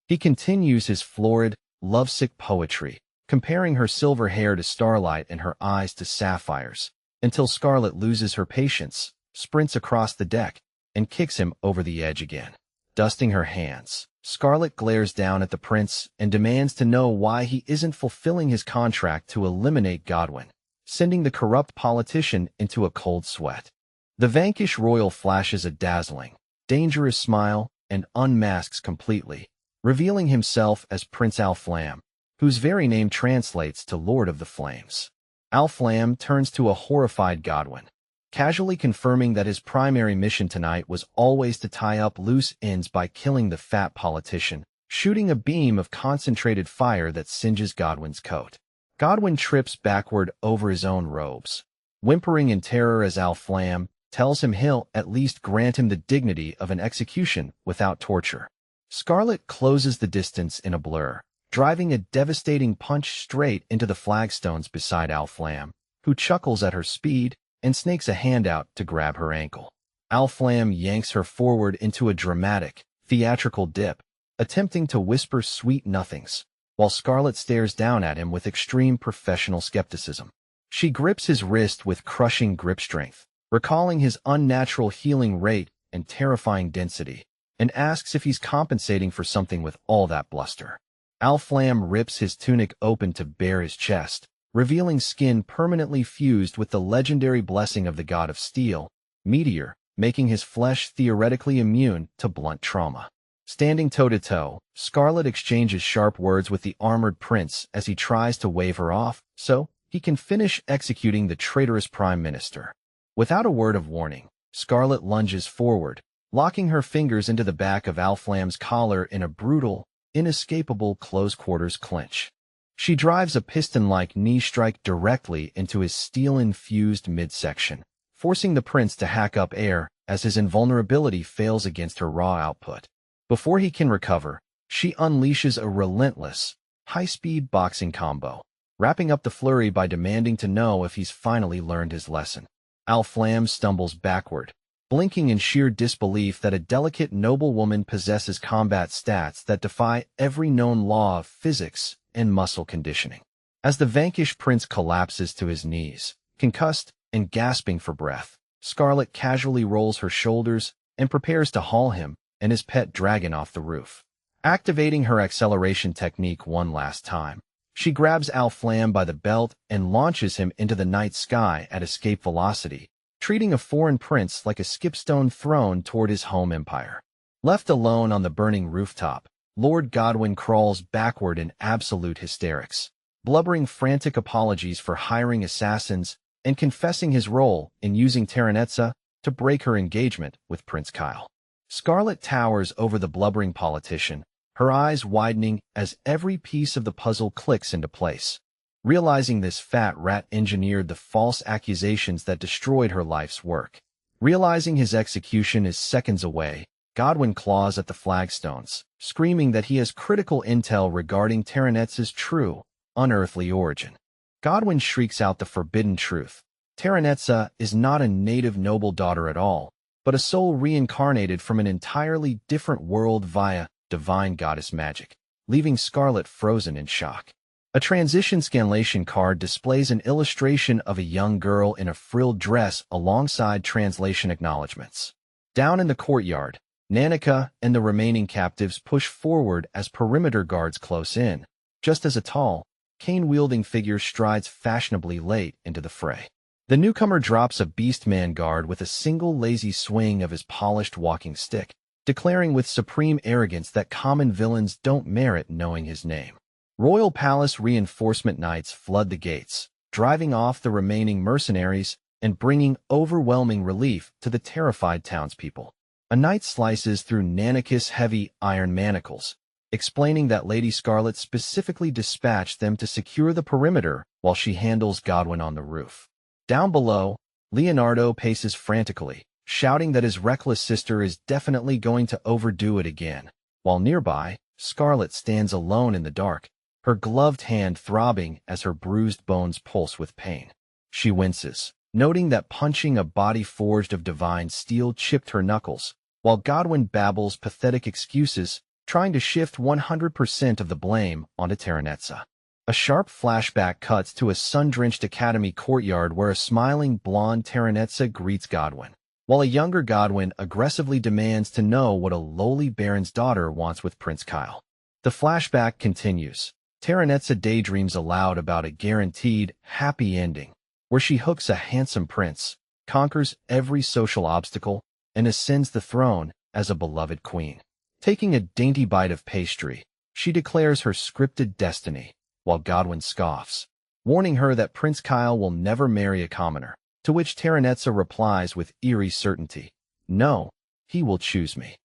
He continues his florid, lovesick poetry, comparing her silver hair to starlight and her eyes to sapphires, until Scarlet loses her patience, sprints across the deck, and kicks him over the edge again. Dusting her hands, Scarlet glares down at the prince and demands to know why he isn't fulfilling his contract to eliminate Godwin, sending the corrupt politician into a cold sweat. The Vanquish royal flashes a dazzling, dangerous smile and unmasks completely, revealing himself as Prince Al-Flam, whose very name translates to Lord of the Flames. Al-Flam turns to a horrified Godwin, casually confirming that his primary mission tonight was always to tie up loose ends by killing the fat politician, shooting a beam of concentrated fire that singes Godwin's coat. Godwin trips backward over his own robes, whimpering in terror as Al-Flam tells him he'll at least grant him the dignity of an execution without torture. Scarlet closes the distance in a blur, driving a devastating punch straight into the flagstones beside Al-Flam, who chuckles at her speed and snakes a hand out to grab her ankle. Al-Flam yanks her forward into a dramatic, theatrical dip, attempting to whisper sweet nothings, while Scarlet stares down at him with extreme professional skepticism. She grips his wrist with crushing grip strength, recalling his unnatural healing rate and terrifying density, and asks if he's compensating for something with all that bluster. Al-Flam rips his tunic open to bare his chest, revealing skin permanently fused with the legendary blessing of the god of steel, Meteor, making his flesh theoretically immune to blunt trauma. Standing toe-to-toe, Scarlet exchanges sharp words with the armored prince as he tries to wave her off, so he can finish executing the traitorous prime minister. Without a word of warning, Scarlet lunges forward, locking her fingers into the back of Al-Flam's collar in a brutal, inescapable close-quarters clinch. She drives a piston-like knee strike directly into his steel-infused midsection, forcing the prince to hack up air as his invulnerability fails against her raw output. Before he can recover, she unleashes a relentless, high-speed boxing combo, wrapping up the flurry by demanding to know if he's finally learned his lesson. Al-Flam stumbles backward, blinking in sheer disbelief that a delicate noblewoman possesses combat stats that defy every known law of physics and muscle conditioning. As the vanquished prince collapses to his knees, concussed and gasping for breath, Scarlet casually rolls her shoulders and prepares to haul him and his pet dragon off the roof. Activating her acceleration technique one last time, she grabs Al-Flam by the belt and launches him into the night sky at escape velocity, treating a foreign prince like a skipstone thrown toward his home empire. Left alone on the burning rooftop, Lord Godwin crawls backward in absolute hysterics, blubbering frantic apologies for hiring assassins and confessing his role in using Terranetza to break her engagement with Prince Kyle. Scarlet towers over the blubbering politician, her eyes widening as every piece of the puzzle clicks into place. Realizing this fat rat engineered the false accusations that destroyed her life's work. Realizing his execution is seconds away, Godwin claws at the flagstones, screaming that he has critical intel regarding Terranetza's true, unearthly origin. Godwin shrieks out the forbidden truth. Terranetza is not a native noble daughter at all, but a soul reincarnated from an entirely different world via divine goddess magic, leaving Scarlet frozen in shock. A transition scanlation card displays an illustration of a young girl in a frilled dress alongside translation acknowledgments. Down in the courtyard, Nanika and the remaining captives push forward as perimeter guards close in, just as a tall, cane-wielding figure strides fashionably late into the fray. The newcomer drops a beastman guard with a single lazy swing of his polished walking stick, declaring with supreme arrogance that common villains don't merit knowing his name. Royal Palace reinforcement knights flood the gates, driving off the remaining mercenaries and bringing overwhelming relief to the terrified townspeople. A knight slices through Nanika's heavy iron manacles, explaining that Lady Scarlet specifically dispatched them to secure the perimeter while she handles Godwin on the roof. Down below, Leonardo paces frantically, shouting that his reckless sister is definitely going to overdo it again, while nearby, Scarlet stands alone in the dark, her gloved hand throbbing as her bruised bones pulse with pain. She winces, noting that punching a body forged of divine steel chipped her knuckles, while Godwin babbles pathetic excuses, trying to shift 100% of the blame onto Terranetza. A sharp flashback cuts to a sun-drenched academy courtyard where a smiling blonde Terranetza greets Godwin, while a younger Godwin aggressively demands to know what a lowly baron's daughter wants with Prince Kyle. The flashback continues. Terranetza daydreams aloud about a guaranteed, happy ending, where she hooks a handsome prince, conquers every social obstacle, and ascends the throne as a beloved queen. Taking a dainty bite of pastry, she declares her scripted destiny, while Godwin scoffs, warning her that Prince Kyle will never marry a commoner, to which Terranetza replies with eerie certainty, "No, he will choose me."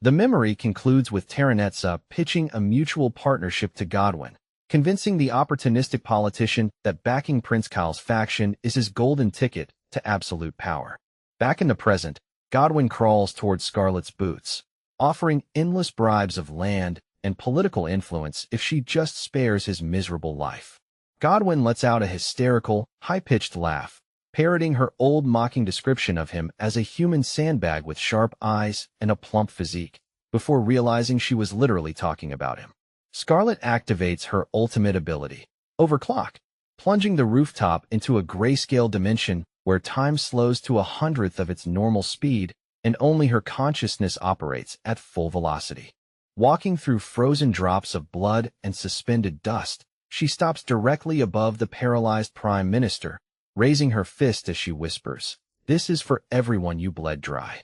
The memory concludes with Terranetza pitching a mutual partnership to Godwin, convincing the opportunistic politician that backing Prince Kyle's faction is his golden ticket to absolute power. Back in the present, Godwin crawls towards Scarlet's boots, offering endless bribes of land and political influence if she just spares his miserable life. Godwin lets out a hysterical, high-pitched laugh, parroting her old mocking description of him as a human sandbag with sharp eyes and a plump physique, before realizing she was literally talking about him. Scarlet activates her ultimate ability, Overclock, plunging the rooftop into a grayscale dimension where time slows to 1/100th of its normal speed and only her consciousness operates at full velocity. Walking through frozen drops of blood and suspended dust, she stops directly above the paralyzed Prime Minister, raising her fist as she whispers, "This is for everyone you bled dry."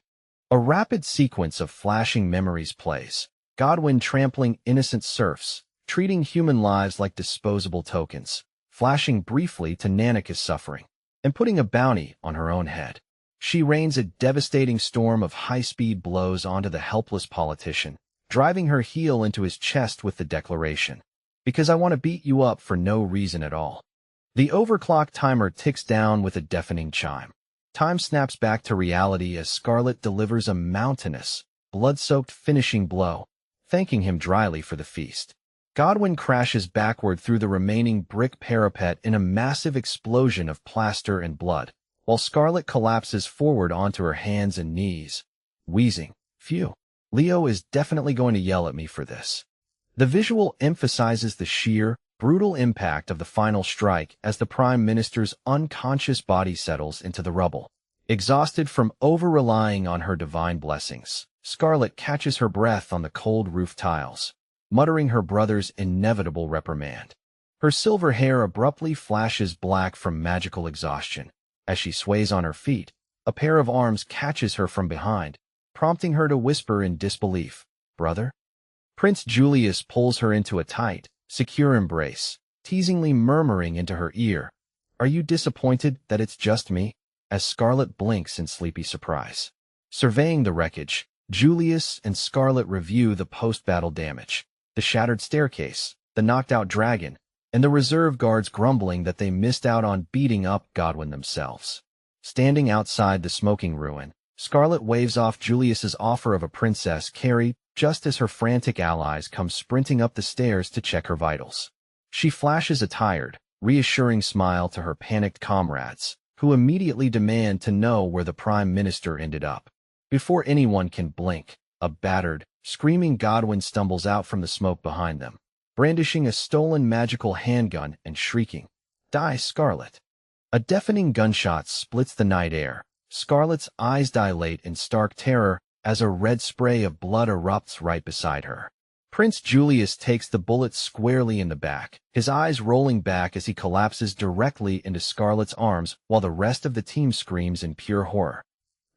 A rapid sequence of flashing memories plays, Godwin trampling innocent serfs, treating human lives like disposable tokens, flashing briefly to Nanika's suffering, and putting a bounty on her own head. She rains a devastating storm of high-speed blows onto the helpless politician, driving her heel into his chest with the declaration, "Because I want to beat you up for no reason at all." The overclock timer ticks down with a deafening chime. Time snaps back to reality as Scarlet delivers a mountainous, blood-soaked finishing blow, thanking him dryly for the feast. Godwin crashes backward through the remaining brick parapet in a massive explosion of plaster and blood, while Scarlet collapses forward onto her hands and knees, wheezing. Phew. Leo is definitely going to yell at me for this. The visual emphasizes the sheer, brutal impact of the final strike as the Prime Minister's unconscious body settles into the rubble. Exhausted from over-relying on her divine blessings, Scarlet catches her breath on the cold roof tiles, muttering her brother's inevitable reprimand. Her silver hair abruptly flashes black from magical exhaustion. As she sways on her feet, a pair of arms catches her from behind, prompting her to whisper in disbelief, "Brother?" Prince Julius pulls her into a tight, secure embrace, teasingly murmuring into her ear, "Are you disappointed that it's just me?" As Scarlet blinks in sleepy surprise. Surveying the wreckage, Julius and Scarlet review the post-battle damage, the shattered staircase, the knocked-out dragon, and the reserve guards grumbling that they missed out on beating up Godwin themselves. Standing outside the smoking ruin, Scarlet waves off Julius's offer of a princess carry just as her frantic allies come sprinting up the stairs to check her vitals. She flashes a tired, reassuring smile to her panicked comrades, who immediately demand to know where the Prime Minister ended up. Before anyone can blink, a battered, screaming Godwin stumbles out from the smoke behind them, brandishing a stolen magical handgun and shrieking, "Die, Scarlet!" A deafening gunshot splits the night air. Scarlet's eyes dilate in stark terror as a red spray of blood erupts right beside her. Prince Julius takes the bullet squarely in the back, his eyes rolling back as he collapses directly into Scarlet's arms while the rest of the team screams in pure horror.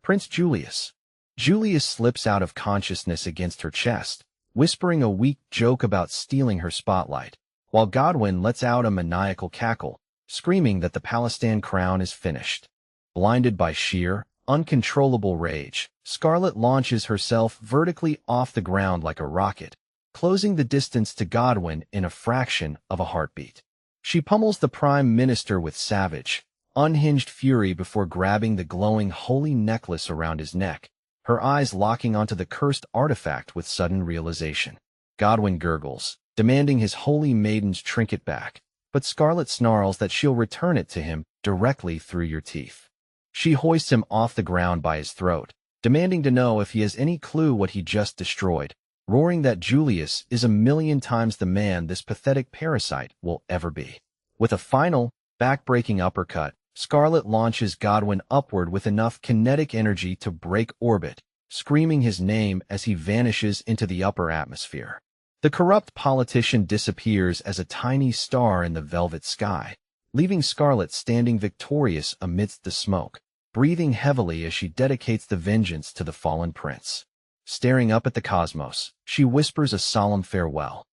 "Prince Julius!" Julius slips out of consciousness against her chest, whispering a weak joke about stealing her spotlight, while Godwin lets out a maniacal cackle, screaming that the Palestine crown is finished. Blinded by sheer, uncontrollable rage, Scarlet launches herself vertically off the ground like a rocket, closing the distance to Godwin in a fraction of a heartbeat. She pummels the Prime Minister with savage, unhinged fury before grabbing the glowing holy necklace around his neck, her eyes locking onto the cursed artifact with sudden realization. Godwin gurgles, demanding his holy maiden's trinket back, but Scarlet snarls that she'll return it to him directly through your teeth. She hoists him off the ground by his throat, demanding to know if he has any clue what he just destroyed, roaring that Julius is 1,000,000 times the man this pathetic parasite will ever be. With a final, back-breaking uppercut, Scarlet launches Godwin upward with enough kinetic energy to break orbit, screaming his name as he vanishes into the upper atmosphere. The corrupt politician disappears as a tiny star in the velvet sky, leaving Scarlet standing victorious amidst the smoke, breathing heavily as she dedicates the vengeance to the fallen prince. Staring up at the cosmos, she whispers a solemn farewell.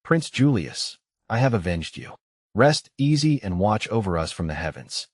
"Prince Julius, I have avenged you. Rest easy and watch over us from the heavens."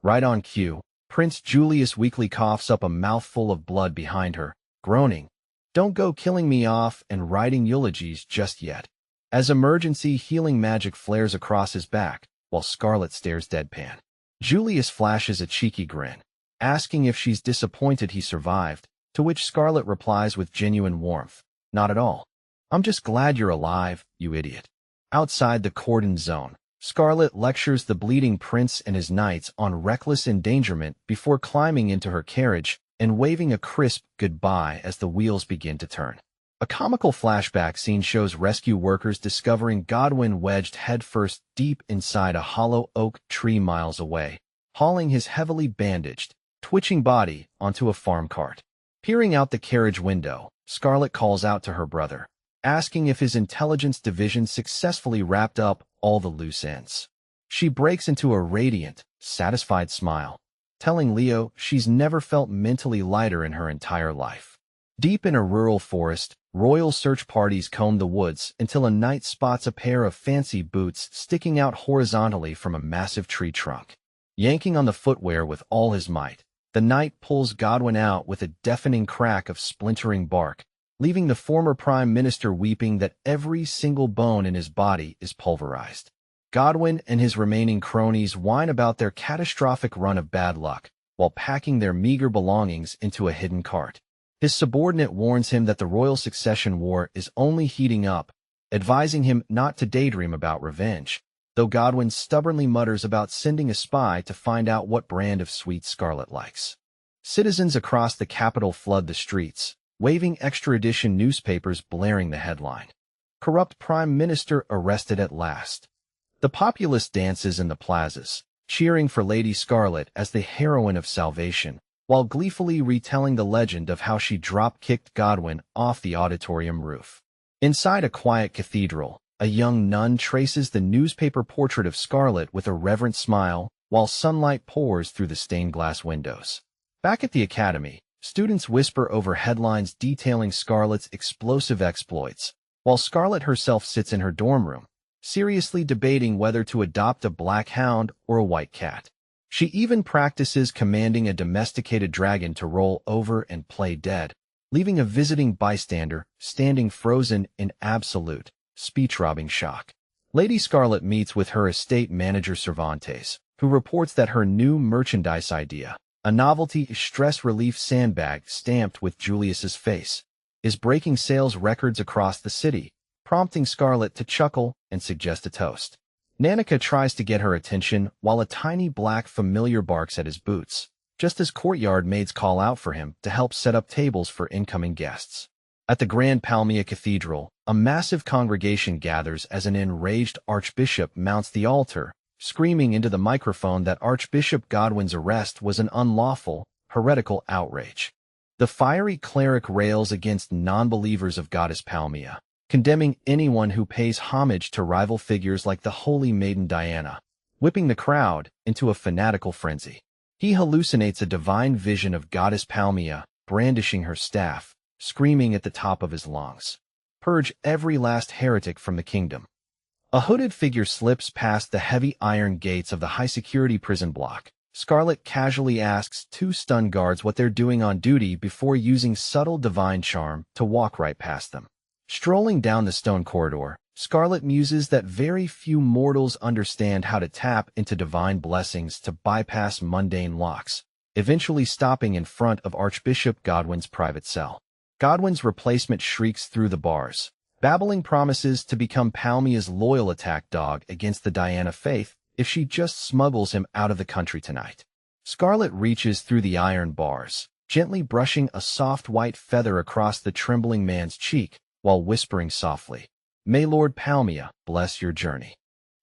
Right on cue, Prince Julius weakly coughs up a mouthful of blood behind her, groaning, "Don't go killing me off and writing eulogies just yet," as emergency healing magic flares across his back, while Scarlet stares deadpan. Julius flashes a cheeky grin, asking if she's disappointed he survived, to which Scarlet replies with genuine warmth, "Not at all. I'm just glad you're alive, you idiot." Outside the cordon zone, Scarlet lectures the bleeding prince and his knights on reckless endangerment before climbing into her carriage and waving a crisp goodbye as the wheels begin to turn. A comical flashback scene shows rescue workers discovering Godwin wedged headfirst deep inside a hollow oak tree miles away, hauling his heavily bandaged, twitching body onto a farm cart. Peering out the carriage window, Scarlet calls out to her brother, asking if his intelligence division successfully wrapped up all the loose ends. She breaks into a radiant, satisfied smile, telling Leo she's never felt mentally lighter in her entire life. Deep in a rural forest, royal search parties comb the woods until a knight spots a pair of fancy boots sticking out horizontally from a massive tree trunk. Yanking on the footwear with all his might, the knight pulls Godwin out with a deafening crack of splintering bark, leaving the former Prime Minister weeping that every single bone in his body is pulverized. Godwin and his remaining cronies whine about their catastrophic run of bad luck, while packing their meager belongings into a hidden cart. His subordinate warns him that the royal succession war is only heating up, advising him not to daydream about revenge, though Godwin stubbornly mutters about sending a spy to find out what brand of sweet Scarlet likes. Citizens across the capital flood the streets, waving extra-edition newspapers blaring the headline, "Corrupt Prime Minister Arrested at Last." The populace dances in the plazas, cheering for Lady Scarlet as the heroine of salvation, while gleefully retelling the legend of how she drop-kicked Godwin off the auditorium roof. Inside a quiet cathedral, a young nun traces the newspaper portrait of Scarlet with a reverent smile while sunlight pours through the stained glass windows. Back at the academy, students whisper over headlines detailing Scarlet's explosive exploits, while Scarlet herself sits in her dorm room, seriously debating whether to adopt a black hound or a white cat. She even practices commanding a domesticated dragon to roll over and play dead, leaving a visiting bystander standing frozen in absolute, speech-robbing shock. Lady Scarlet meets with her estate manager Cervantes, who reports that her new merchandise idea, a novelty stress relief sandbag stamped with Julius's face, is breaking sales records across the city, prompting Scarlet to chuckle and suggest a toast. Nanika tries to get her attention while a tiny black familiar barks at his boots, just as courtyard maids call out for him to help set up tables for incoming guests. At the Grand Palmia Cathedral, a massive congregation gathers as an enraged archbishop mounts the altar, screaming into the microphone that Archbishop Godwin's arrest was an unlawful, heretical outrage. The fiery cleric rails against non-believers of Goddess Palmia, condemning anyone who pays homage to rival figures like the Holy Maiden Diana, whipping the crowd into a fanatical frenzy. He hallucinates a divine vision of Goddess Palmia, brandishing her staff, screaming at the top of his lungs, "Purge every last heretic from the kingdom." A hooded figure slips past the heavy iron gates of the high-security prison block. Scarlet casually asks two stunned guards what they're doing on duty before using subtle divine charm to walk right past them. Strolling down the stone corridor, Scarlet muses that very few mortals understand how to tap into divine blessings to bypass mundane locks, eventually stopping in front of Archbishop Godwin's private cell. Godwin's replacement shrieks through the bars, babbling promises to become Palmia's loyal attack dog against the Diana faith if she just smuggles him out of the country tonight. Scarlet reaches through the iron bars, gently brushing a soft white feather across the trembling man's cheek while whispering softly, "May Lord Palmia bless your journey."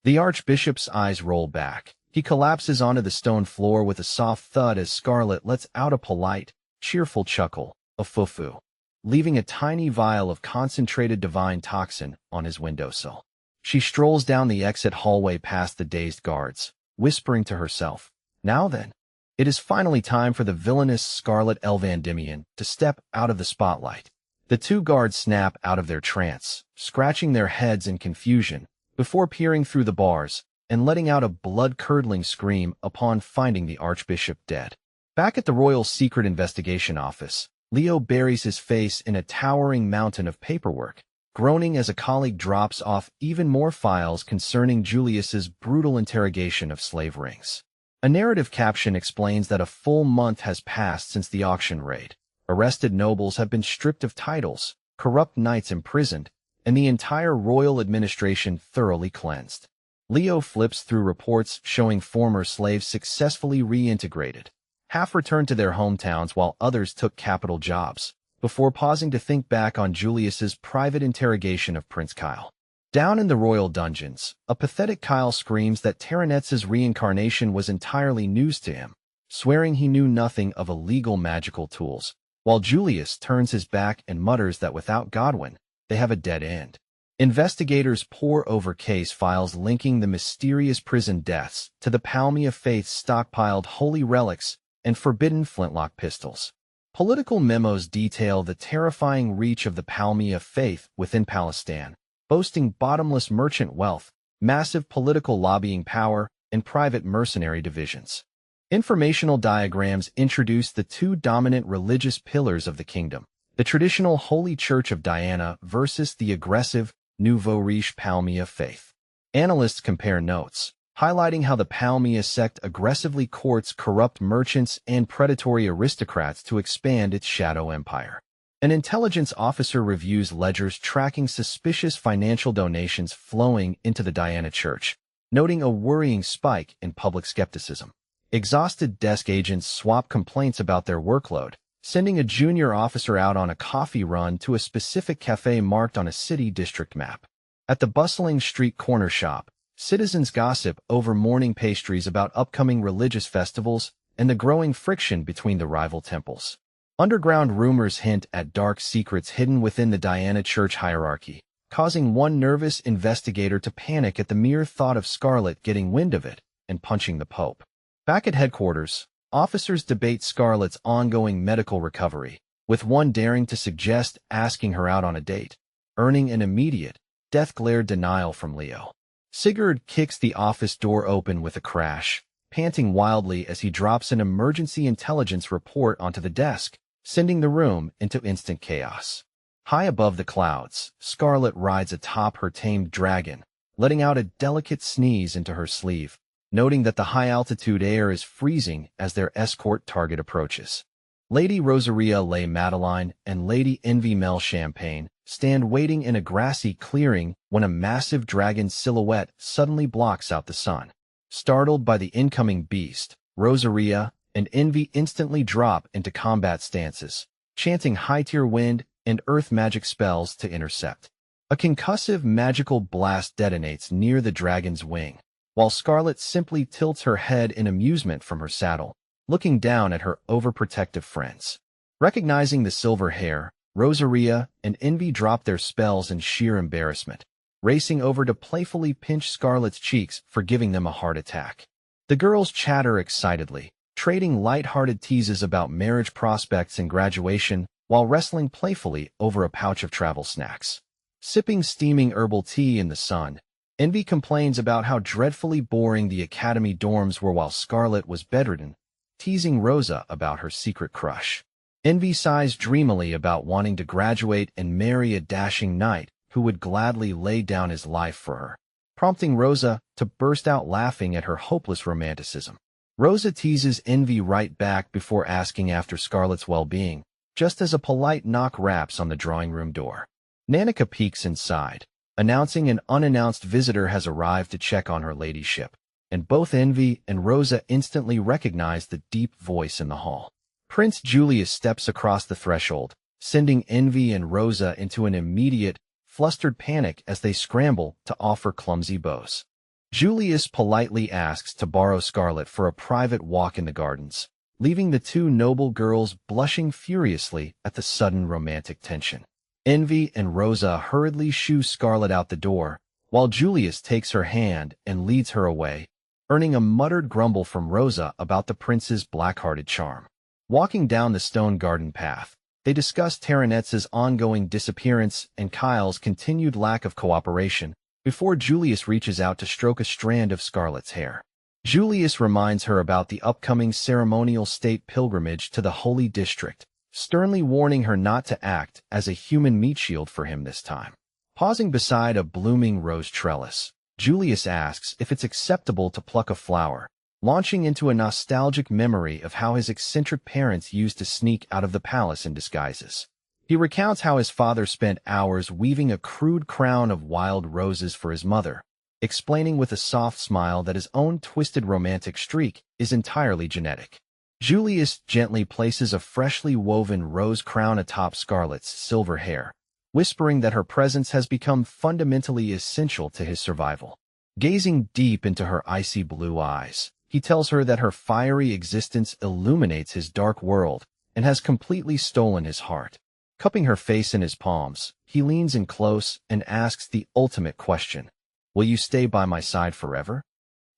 The Archbishop's eyes roll back. He collapses onto the stone floor with a soft thud as Scarlet lets out a polite, cheerful chuckle, a fufu, leaving a tiny vial of concentrated divine toxin on his windowsill. She strolls down the exit hallway past the dazed guards, whispering to herself, "Now then, it is finally time for the villainous Scarlet El Vandimion to step out of the spotlight." The two guards snap out of their trance, scratching their heads in confusion, before peering through the bars and letting out a blood-curdling scream upon finding the Archbishop dead. Back at the Royal Secret Investigation Office, Leo buries his face in a towering mountain of paperwork, groaning as a colleague drops off even more files concerning Julius's brutal interrogation of slave rings. A narrative caption explains that a full month has passed since the auction raid. Arrested nobles have been stripped of titles, corrupt knights imprisoned, and the entire royal administration thoroughly cleansed. Leo flips through reports showing former slaves successfully reintegrated, half returned to their hometowns while others took capital jobs, before pausing to think back on Julius's private interrogation of Prince Kyle. Down in the royal dungeons, a pathetic Kyle screams that Terranetz's reincarnation was entirely news to him, swearing he knew nothing of illegal magical tools, while Julius turns his back and mutters that without Godwin, they have a dead end. Investigators pore over case files linking the mysterious prison deaths to the Palmia faith's stockpiled holy relics and forbidden flintlock pistols. Political memos detail the terrifying reach of the Palmia faith within Palestine, boasting bottomless merchant wealth, massive political lobbying power, and private mercenary divisions. Informational diagrams introduce the two dominant religious pillars of the kingdom, the traditional Holy Church of Diana versus the aggressive Nouveau Riche Palmia faith. Analysts compare notes, highlighting how the Palmia sect aggressively courts corrupt merchants and predatory aristocrats to expand its shadow empire. An intelligence officer reviews ledgers tracking suspicious financial donations flowing into the Diana Church, noting a worrying spike in public skepticism. Exhausted desk agents swap complaints about their workload, sending a junior officer out on a coffee run to a specific cafe marked on a city district map. At the bustling street corner shop, citizens gossip over morning pastries about upcoming religious festivals and the growing friction between the rival temples. Underground rumors hint at dark secrets hidden within the Diana Church hierarchy, causing one nervous investigator to panic at the mere thought of Scarlet getting wind of it and punching the Pope. Back at headquarters, officers debate Scarlet's ongoing medical recovery, with one daring to suggest asking her out on a date, earning an immediate, death-glare denial from Leo. Sigurd kicks the office door open with a crash, panting wildly as he drops an emergency intelligence report onto the desk, sending the room into instant chaos. High above the clouds, Scarlet rides atop her tamed dragon, letting out a delicate sneeze into her sleeve, noting that the high-altitude air is freezing as their escort target approaches. Lady Rosaria Le Madeline and Lady Envy Mel Champagne stand waiting in a grassy clearing when a massive dragon's silhouette suddenly blocks out the sun. Startled by the incoming beast, Rosaria and Envy instantly drop into combat stances, chanting high-tier wind and earth magic spells to intercept. A concussive magical blast detonates near the dragon's wing, while Scarlet simply tilts her head in amusement from her saddle, looking down at her overprotective friends. Recognizing the silver hair, Rosaria and Envy drop their spells in sheer embarrassment, racing over to playfully pinch Scarlet's cheeks for giving them a heart attack. The girls chatter excitedly, trading light-hearted teases about marriage prospects and graduation while wrestling playfully over a pouch of travel snacks. Sipping steaming herbal tea in the sun, Envy complains about how dreadfully boring the academy dorms were while Scarlet was bedridden, teasing Rosa about her secret crush. Envy sighs dreamily about wanting to graduate and marry a dashing knight who would gladly lay down his life for her, prompting Rosa to burst out laughing at her hopeless romanticism. Rosa teases Envy right back before asking after Scarlet's well-being, just as a polite knock raps on the drawing room door. Nanika peeks inside, announcing an unannounced visitor has arrived to check on her ladyship, and both Envy and Rosa instantly recognize the deep voice in the hall. Prince Julius steps across the threshold, sending Envy and Rosa into an immediate, flustered panic as they scramble to offer clumsy bows. Julius politely asks to borrow Scarlet for a private walk in the gardens, leaving the two noble girls blushing furiously at the sudden romantic tension. Envy and Rosa hurriedly shoo Scarlet out the door, while Julius takes her hand and leads her away, earning a muttered grumble from Rosa about the prince's black-hearted charm. Walking down the stone garden path, they discuss Terranet's ongoing disappearance and Kyle's continued lack of cooperation before Julius reaches out to stroke a strand of Scarlet's hair. Julius reminds her about the upcoming ceremonial state pilgrimage to the Holy District, sternly warning her not to act as a human meat shield for him this time. Pausing beside a blooming rose trellis, Julius asks if it's acceptable to pluck a flower, launching into a nostalgic memory of how his eccentric parents used to sneak out of the palace in disguises. He recounts how his father spent hours weaving a crude crown of wild roses for his mother, explaining with a soft smile that his own twisted romantic streak is entirely genetic. Julius gently places a freshly woven rose crown atop Scarlet's silver hair, whispering that her presence has become fundamentally essential to his survival. Gazing deep into her icy blue eyes, he tells her that her fiery existence illuminates his dark world and has completely stolen his heart. Cupping her face in his palms, he leans in close and asks the ultimate question: "Will you stay by my side forever?"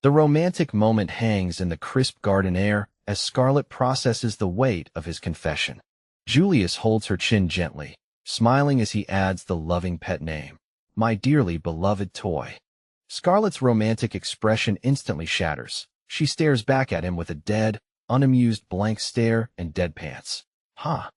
The romantic moment hangs in the crisp garden air as Scarlet processes the weight of his confession. Julius holds her chin gently, smiling as he adds the loving pet name, "My dearly beloved toy." Scarlet's romantic expression instantly shatters. She stares back at him with a dead, unamused blank stare and deadpans. "Huh?"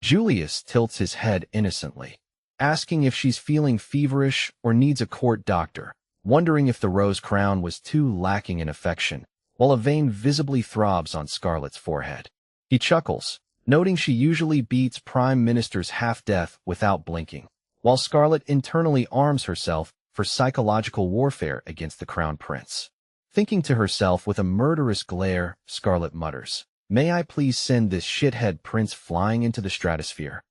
Julius tilts his head innocently, asking if she's feeling feverish or needs a court doctor, wondering if the rose crown was too lacking in affection, while a vein visibly throbs on Scarlet's forehead. He chuckles, noting she usually beats Prime Minister's half-death without blinking, while Scarlet internally arms herself for psychological warfare against the crown prince. Thinking to herself with a murderous glare, Scarlet mutters, "May I please send this shithead prince flying into the stratosphere?"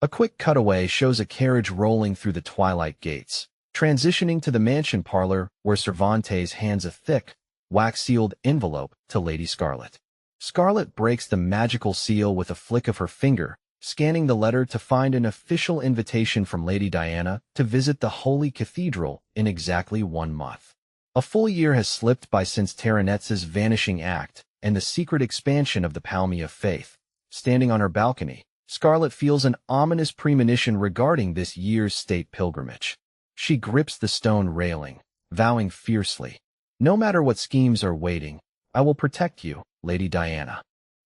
A quick cutaway shows a carriage rolling through the twilight gates, transitioning to the mansion parlor where Cervantes hands a thick, wax-sealed envelope to Lady Scarlet. Scarlet breaks the magical seal with a flick of her finger, scanning the letter to find an official invitation from Lady Diana to visit the Holy Cathedral in exactly 1 month. A full year has slipped by since Terranetz's vanishing act and the secret expansion of the Palmy of Faith. Standing on her balcony, Scarlet feels an ominous premonition regarding this year's state pilgrimage. She grips the stone railing, vowing fiercely, "No matter what schemes are waiting, I will protect you, Lady Diana."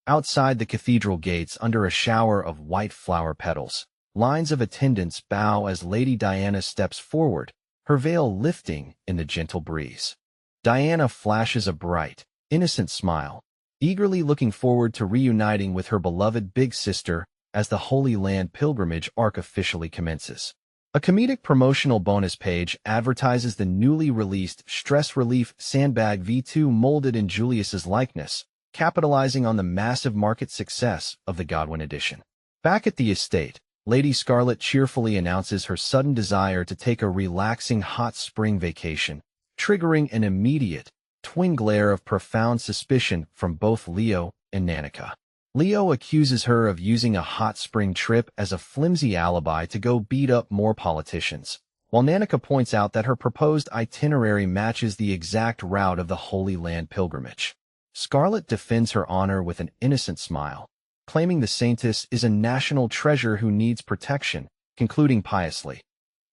Outside the cathedral gates, under a shower of white flower petals, lines of attendants bow as Lady Diana steps forward, her veil lifting in the gentle breeze. Diana flashes a bright, innocent smile, eagerly looking forward to reuniting with her beloved big sister as the Holy Land pilgrimage arc officially commences. A comedic promotional bonus page advertises the newly released Stress Relief Sandbag V2 molded in Julius's likeness, capitalizing on the massive market success of the Godwin edition. Back at the estate, Lady Scarlet cheerfully announces her sudden desire to take a relaxing hot spring vacation, triggering an immediate, twin glare of profound suspicion from both Leo and Nanika. Leo accuses her of using a hot spring trip as a flimsy alibi to go beat up more politicians, while Nanika points out that her proposed itinerary matches the exact route of the Holy Land pilgrimage. Scarlet defends her honor with an innocent smile, claiming the saintess is a national treasure who needs protection, concluding piously,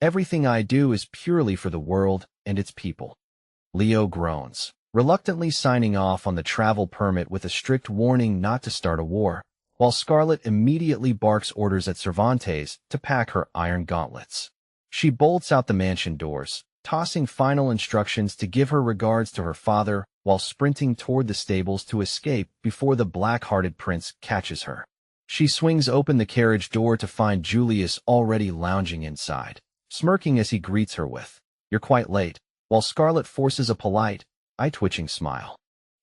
"Everything I do is purely for the world and its people." Leo groans, reluctantly signing off on the travel permit with a strict warning not to start a war, while Scarlet immediately barks orders at Cervantes to pack her iron gauntlets. She bolts out the mansion doors, tossing final instructions to give her regards to her father while sprinting toward the stables to escape before the black-hearted prince catches her. She swings open the carriage door to find Julius already lounging inside, smirking as he greets her with, "You're quite late," while Scarlet forces a polite, eye-twitching smile.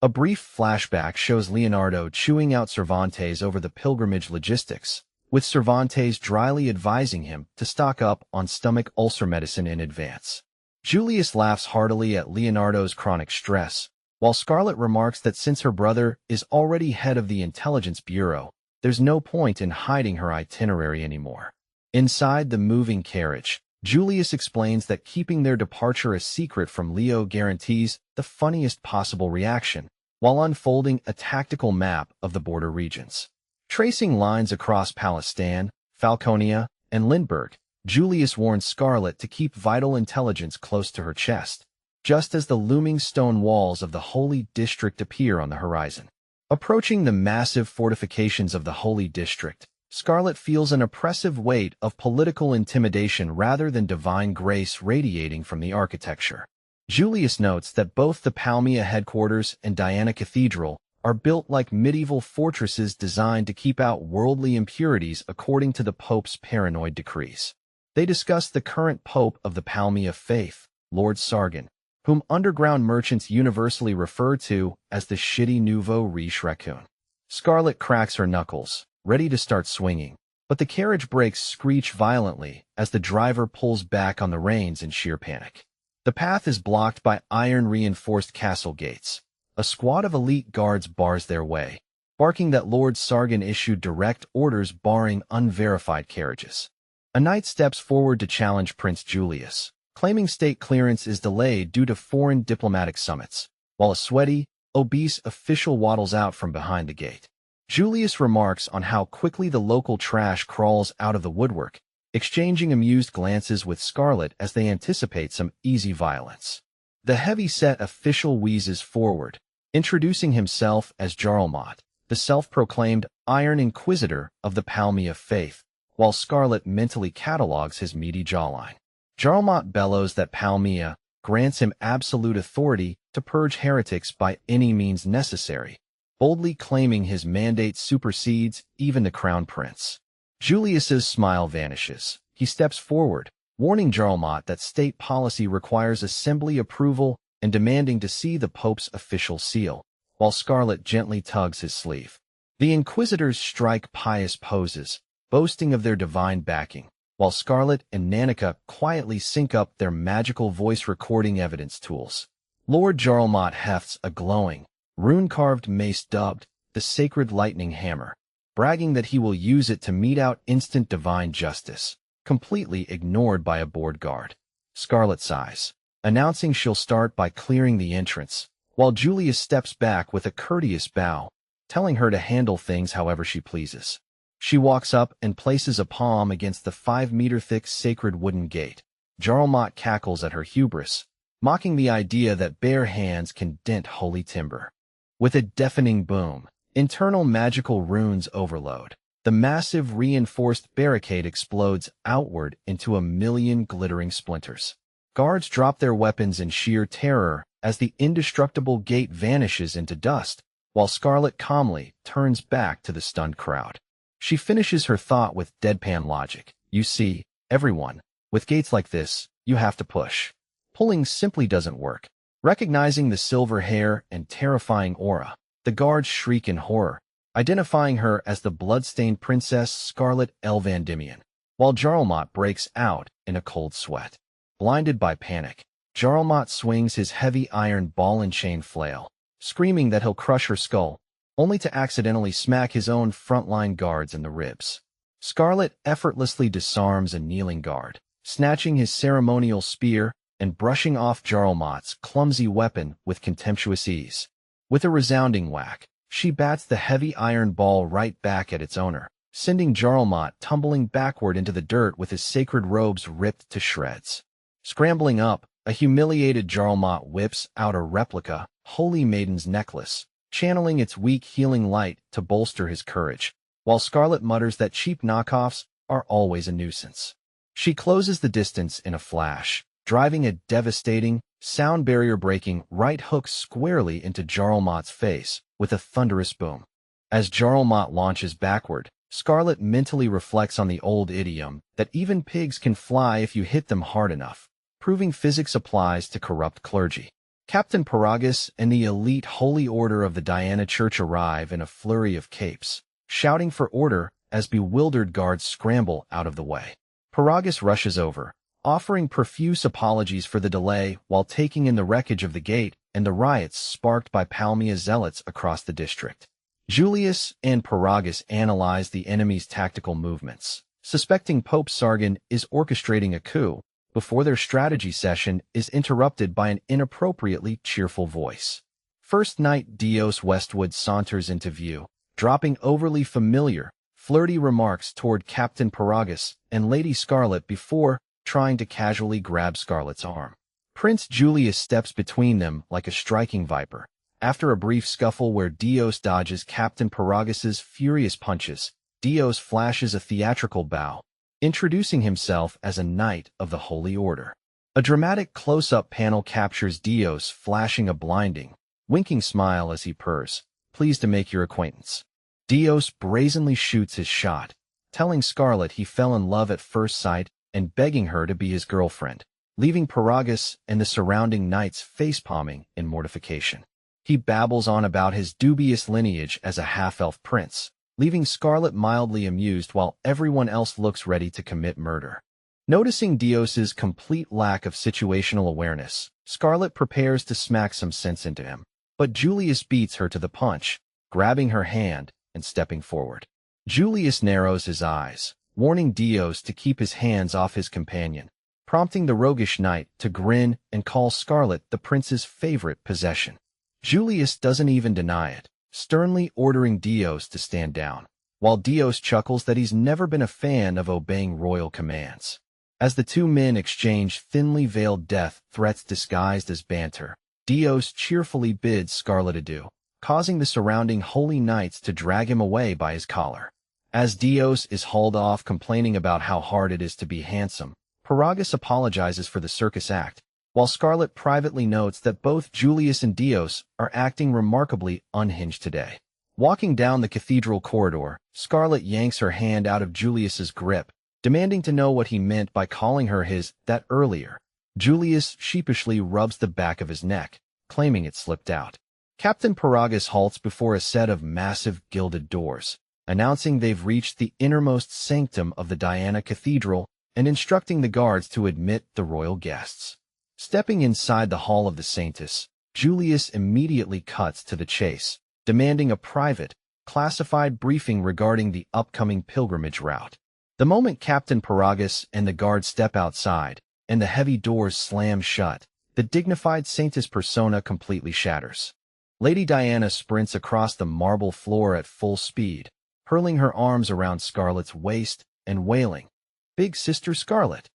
A brief flashback shows Leonardo chewing out Cervantes over the pilgrimage logistics, with Cervantes dryly advising him to stock up on stomach ulcer medicine in advance. Julius laughs heartily at Leonardo's chronic stress, while Scarlet remarks that since her brother is already head of the Intelligence Bureau, there's no point in hiding her itinerary anymore. Inside the moving carriage, Julius explains that keeping their departure a secret from Leo guarantees the funniest possible reaction, while unfolding a tactical map of the border regions. Tracing lines across Palestine, Falconia, and Lindbergh, Julius warns Scarlet to keep vital intelligence close to her chest, just as the looming stone walls of the Holy District appear on the horizon. Approaching the massive fortifications of the Holy District, Scarlet feels an oppressive weight of political intimidation rather than divine grace radiating from the architecture. Julius notes that both the Palmia headquarters and Diana Cathedral are built like medieval fortresses designed to keep out worldly impurities according to the Pope's paranoid decrees. They discuss the current Pope of the Palmia faith, Lord Sargon, whom underground merchants universally refer to as the shitty nouveau riche raccoon. Scarlet cracks her knuckles, ready to start swinging, but the carriage brakes screech violently as the driver pulls back on the reins in sheer panic. The path is blocked by iron-reinforced castle gates. A squad of elite guards bars their way, barking that Lord Sargon issued direct orders barring unverified carriages. A knight steps forward to challenge Prince Julius, claiming state clearance is delayed due to foreign diplomatic summits, while a sweaty, obese official waddles out from behind the gate. Julius remarks on how quickly the local trash crawls out of the woodwork, exchanging amused glances with Scarlet as they anticipate some easy violence. The heavy-set official wheezes forward, introducing himself as Jarlmot, the self-proclaimed Iron Inquisitor of the Palmia faith, while Scarlet mentally catalogs his meaty jawline. Jarlmot bellows that Palmia grants him absolute authority to purge heretics by any means necessary, boldly claiming his mandate supersedes even the crown prince. Julius's smile vanishes. He steps forward, warning Jarlmot that state policy requires assembly approval and demanding to see the Pope's official seal, while Scarlet gently tugs his sleeve. The Inquisitors strike pious poses, boasting of their divine backing, while Scarlet and Nanika quietly sync up their magical voice recording evidence tools. Lord Jarlmot hefts a glowing, rune-carved mace dubbed the Sacred Lightning Hammer, bragging that he will use it to mete out instant divine justice, completely ignored by a bored guard. Scarlet sighs, announcing she'll start by clearing the entrance, while Julius steps back with a courteous bow, telling her to handle things however she pleases. She walks up and places a palm against the 5-meter-thick sacred wooden gate. Jarlmot cackles at her hubris, mocking the idea that bare hands can dent holy timber. With a deafening boom, internal magical runes overload. The massive reinforced barricade explodes outward into a million glittering splinters. Guards drop their weapons in sheer terror as the indestructible gate vanishes into dust, while Scarlet calmly turns back to the stunned crowd. She finishes her thought with deadpan logic. You see, everyone, with gates like this, you have to push. Pulling simply doesn't work. Recognizing the silver hair and terrifying aura, the guards shriek in horror, identifying her as the blood-stained princess Scarlet El Vandimion, while Jarlmot breaks out in a cold sweat. Blinded by panic, Jarlmot swings his heavy iron ball-and-chain flail, screaming that he'll crush her skull, only to accidentally smack his own frontline guards in the ribs. Scarlet effortlessly disarms a kneeling guard, snatching his ceremonial spear and brushing off Jarlmot's clumsy weapon with contemptuous ease. With a resounding whack, she bats the heavy iron ball right back at its owner, sending Jarlmot tumbling backward into the dirt with his sacred robes ripped to shreds. Scrambling up, a humiliated Jarlmot whips out a replica Holy Maiden's necklace, channeling its weak healing light to bolster his courage, while Scarlet mutters that cheap knockoffs are always a nuisance. She closes the distance in a flash, driving a devastating, sound barrier-breaking right hook squarely into Jarlmot's face with a thunderous boom. As Jarlmot launches backward, Scarlet mentally reflects on the old idiom that even pigs can fly if you hit them hard enough, proving physics applies to corrupt clergy. Captain Paragus and the elite Holy Order of the Diana Church arrive in a flurry of capes, shouting for order as bewildered guards scramble out of the way. Paragus rushes over, offering profuse apologies for the delay while taking in the wreckage of the gate and the riots sparked by Palmia zealots across the district. Julius and Paragus analyze the enemy's tactical movements, suspecting Pope Sargon is orchestrating a coup, before their strategy session is interrupted by an inappropriately cheerful voice. First Knight Dios Westwood saunters into view, dropping overly familiar, flirty remarks toward Captain Paragus and Lady Scarlet before trying to casually grab Scarlet's arm. Prince Julius steps between them like a striking viper. After a brief scuffle where Dios dodges Captain Paragus's furious punches, Dios flashes a theatrical bow, introducing himself as a Knight of the Holy Order. A dramatic close-up panel captures Dios flashing a blinding, winking smile as he purrs, "Pleased to make your acquaintance." Dios brazenly shoots his shot, telling Scarlet he fell in love at first sight and begging her to be his girlfriend, leaving Paragus and the surrounding knights facepalming in mortification. He babbles on about his dubious lineage as a half-elf prince, leaving Scarlet mildly amused while everyone else looks ready to commit murder. Noticing Dios's complete lack of situational awareness, Scarlet prepares to smack some sense into him, but Julius beats her to the punch, grabbing her hand and stepping forward. Julius narrows his eyes, warning Dios to keep his hands off his companion, prompting the roguish knight to grin and call Scarlet the prince's favorite possession. Julius doesn't even deny it, sternly ordering Dios to stand down, while Dios chuckles that he's never been a fan of obeying royal commands. As the two men exchange thinly veiled death threats disguised as banter, Dios cheerfully bids Scarlet adieu, causing the surrounding holy knights to drag him away by his collar. As Dios is hauled off complaining about how hard it is to be handsome, Paragus apologizes for the circus act, while Scarlet privately notes that both Julius and Dios are acting remarkably unhinged today. Walking down the cathedral corridor, Scarlet yanks her hand out of Julius's grip, demanding to know what he meant by calling her his that earlier. Julius sheepishly rubs the back of his neck, claiming it slipped out. Captain Paragus halts before a set of massive gilded doors, announcing they've reached the innermost sanctum of the Diana Cathedral and instructing the guards to admit the royal guests. Stepping inside the Hall of the Saintess, Julius immediately cuts to the chase, demanding a private, classified briefing regarding the upcoming pilgrimage route. The moment Captain Paragus and the guards step outside, and the heavy doors slam shut, the dignified Saintess persona completely shatters. Lady Diana sprints across the marble floor at full speed, hurling her arms around Scarlet's waist and wailing, "Big Sister Scarlet!"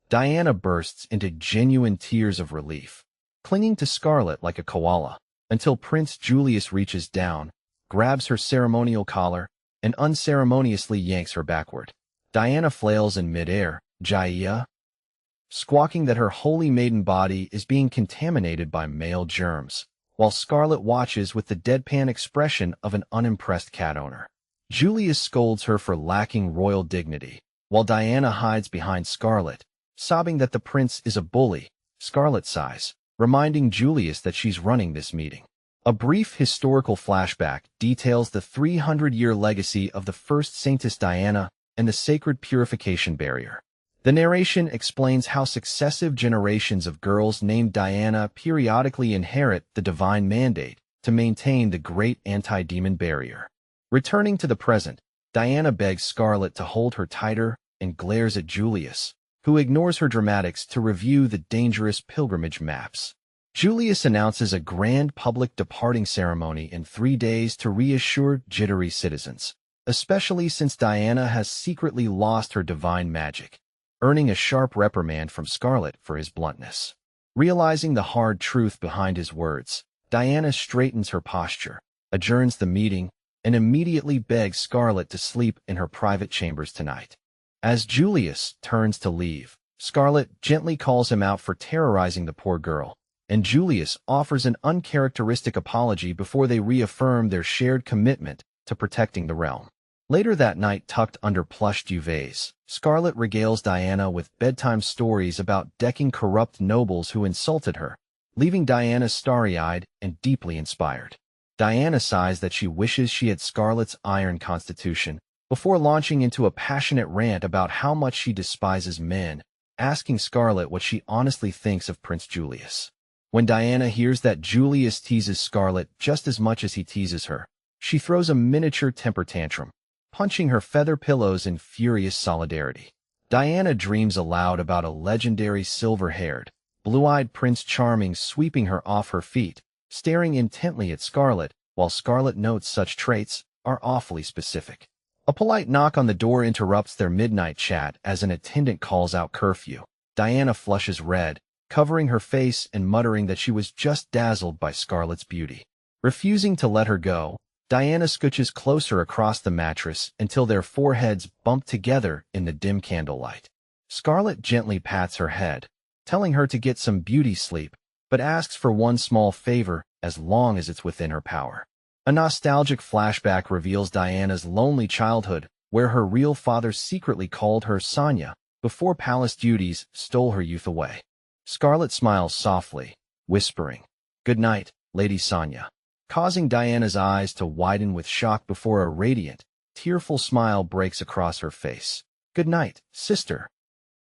Diana bursts into genuine tears of relief, clinging to Scarlet like a koala, until Prince Julius reaches down, grabs her ceremonial collar, and unceremoniously yanks her backward. Diana flails in midair, Jaya, squawking that her holy maiden body is being contaminated by male germs, while Scarlet watches with the deadpan expression of an unimpressed cat owner. Julius scolds her for lacking royal dignity, while Diana hides behind Scarlet, sobbing that the prince is a bully. Scarlet sighs, reminding Julius that she's running this meeting. A brief historical flashback details the 300-year legacy of the first Saintess Diana and the sacred purification barrier. The narration explains how successive generations of girls named Diana periodically inherit the divine mandate to maintain the great anti-demon barrier. Returning to the present, Diana begs Scarlet to hold her tighter and glares at Julius, who ignores her dramatics to review the dangerous pilgrimage maps. Julius announces a grand public departing ceremony in 3 days to reassure jittery citizens, especially since Diana has secretly lost her divine magic, earning a sharp reprimand from Scarlet for his bluntness. Realizing the hard truth behind his words, Diana straightens her posture, adjourns the meeting, and immediately begs Scarlet to sleep in her private chambers tonight. As Julius turns to leave, Scarlet gently calls him out for terrorizing the poor girl, and Julius offers an uncharacteristic apology before they reaffirm their shared commitment to protecting the realm. Later that night, tucked under plush duvets, Scarlet regales Diana with bedtime stories about decking corrupt nobles who insulted her, leaving Diana starry-eyed and deeply inspired. Diana sighs that she wishes she had Scarlet's iron constitution, before launching into a passionate rant about how much she despises men, asking Scarlet what she honestly thinks of Prince Julius. When Diana hears that Julius teases Scarlet just as much as he teases her, she throws a miniature temper tantrum, punching her feather pillows in furious solidarity. Diana dreams aloud about a legendary silver-haired, blue-eyed Prince Charming sweeping her off her feet, staring intently at Scarlet, while Scarlet notes such traits are awfully specific. A polite knock on the door interrupts their midnight chat as an attendant calls out curfew. Diana flushes red, covering her face and muttering that she was just dazzled by Scarlet's beauty. Refusing to let her go, Diana scooches closer across the mattress until their foreheads bump together in the dim candlelight. Scarlet gently pats her head, telling her to get some beauty sleep, but asks for one small favor as long as it's within her power. A nostalgic flashback reveals Diana's lonely childhood, where her real father secretly called her Sonia before palace duties stole her youth away. Scarlet smiles softly, whispering, "Good night, Lady Sonia," causing Diana's eyes to widen with shock before a radiant, tearful smile breaks across her face. "Good night, sister."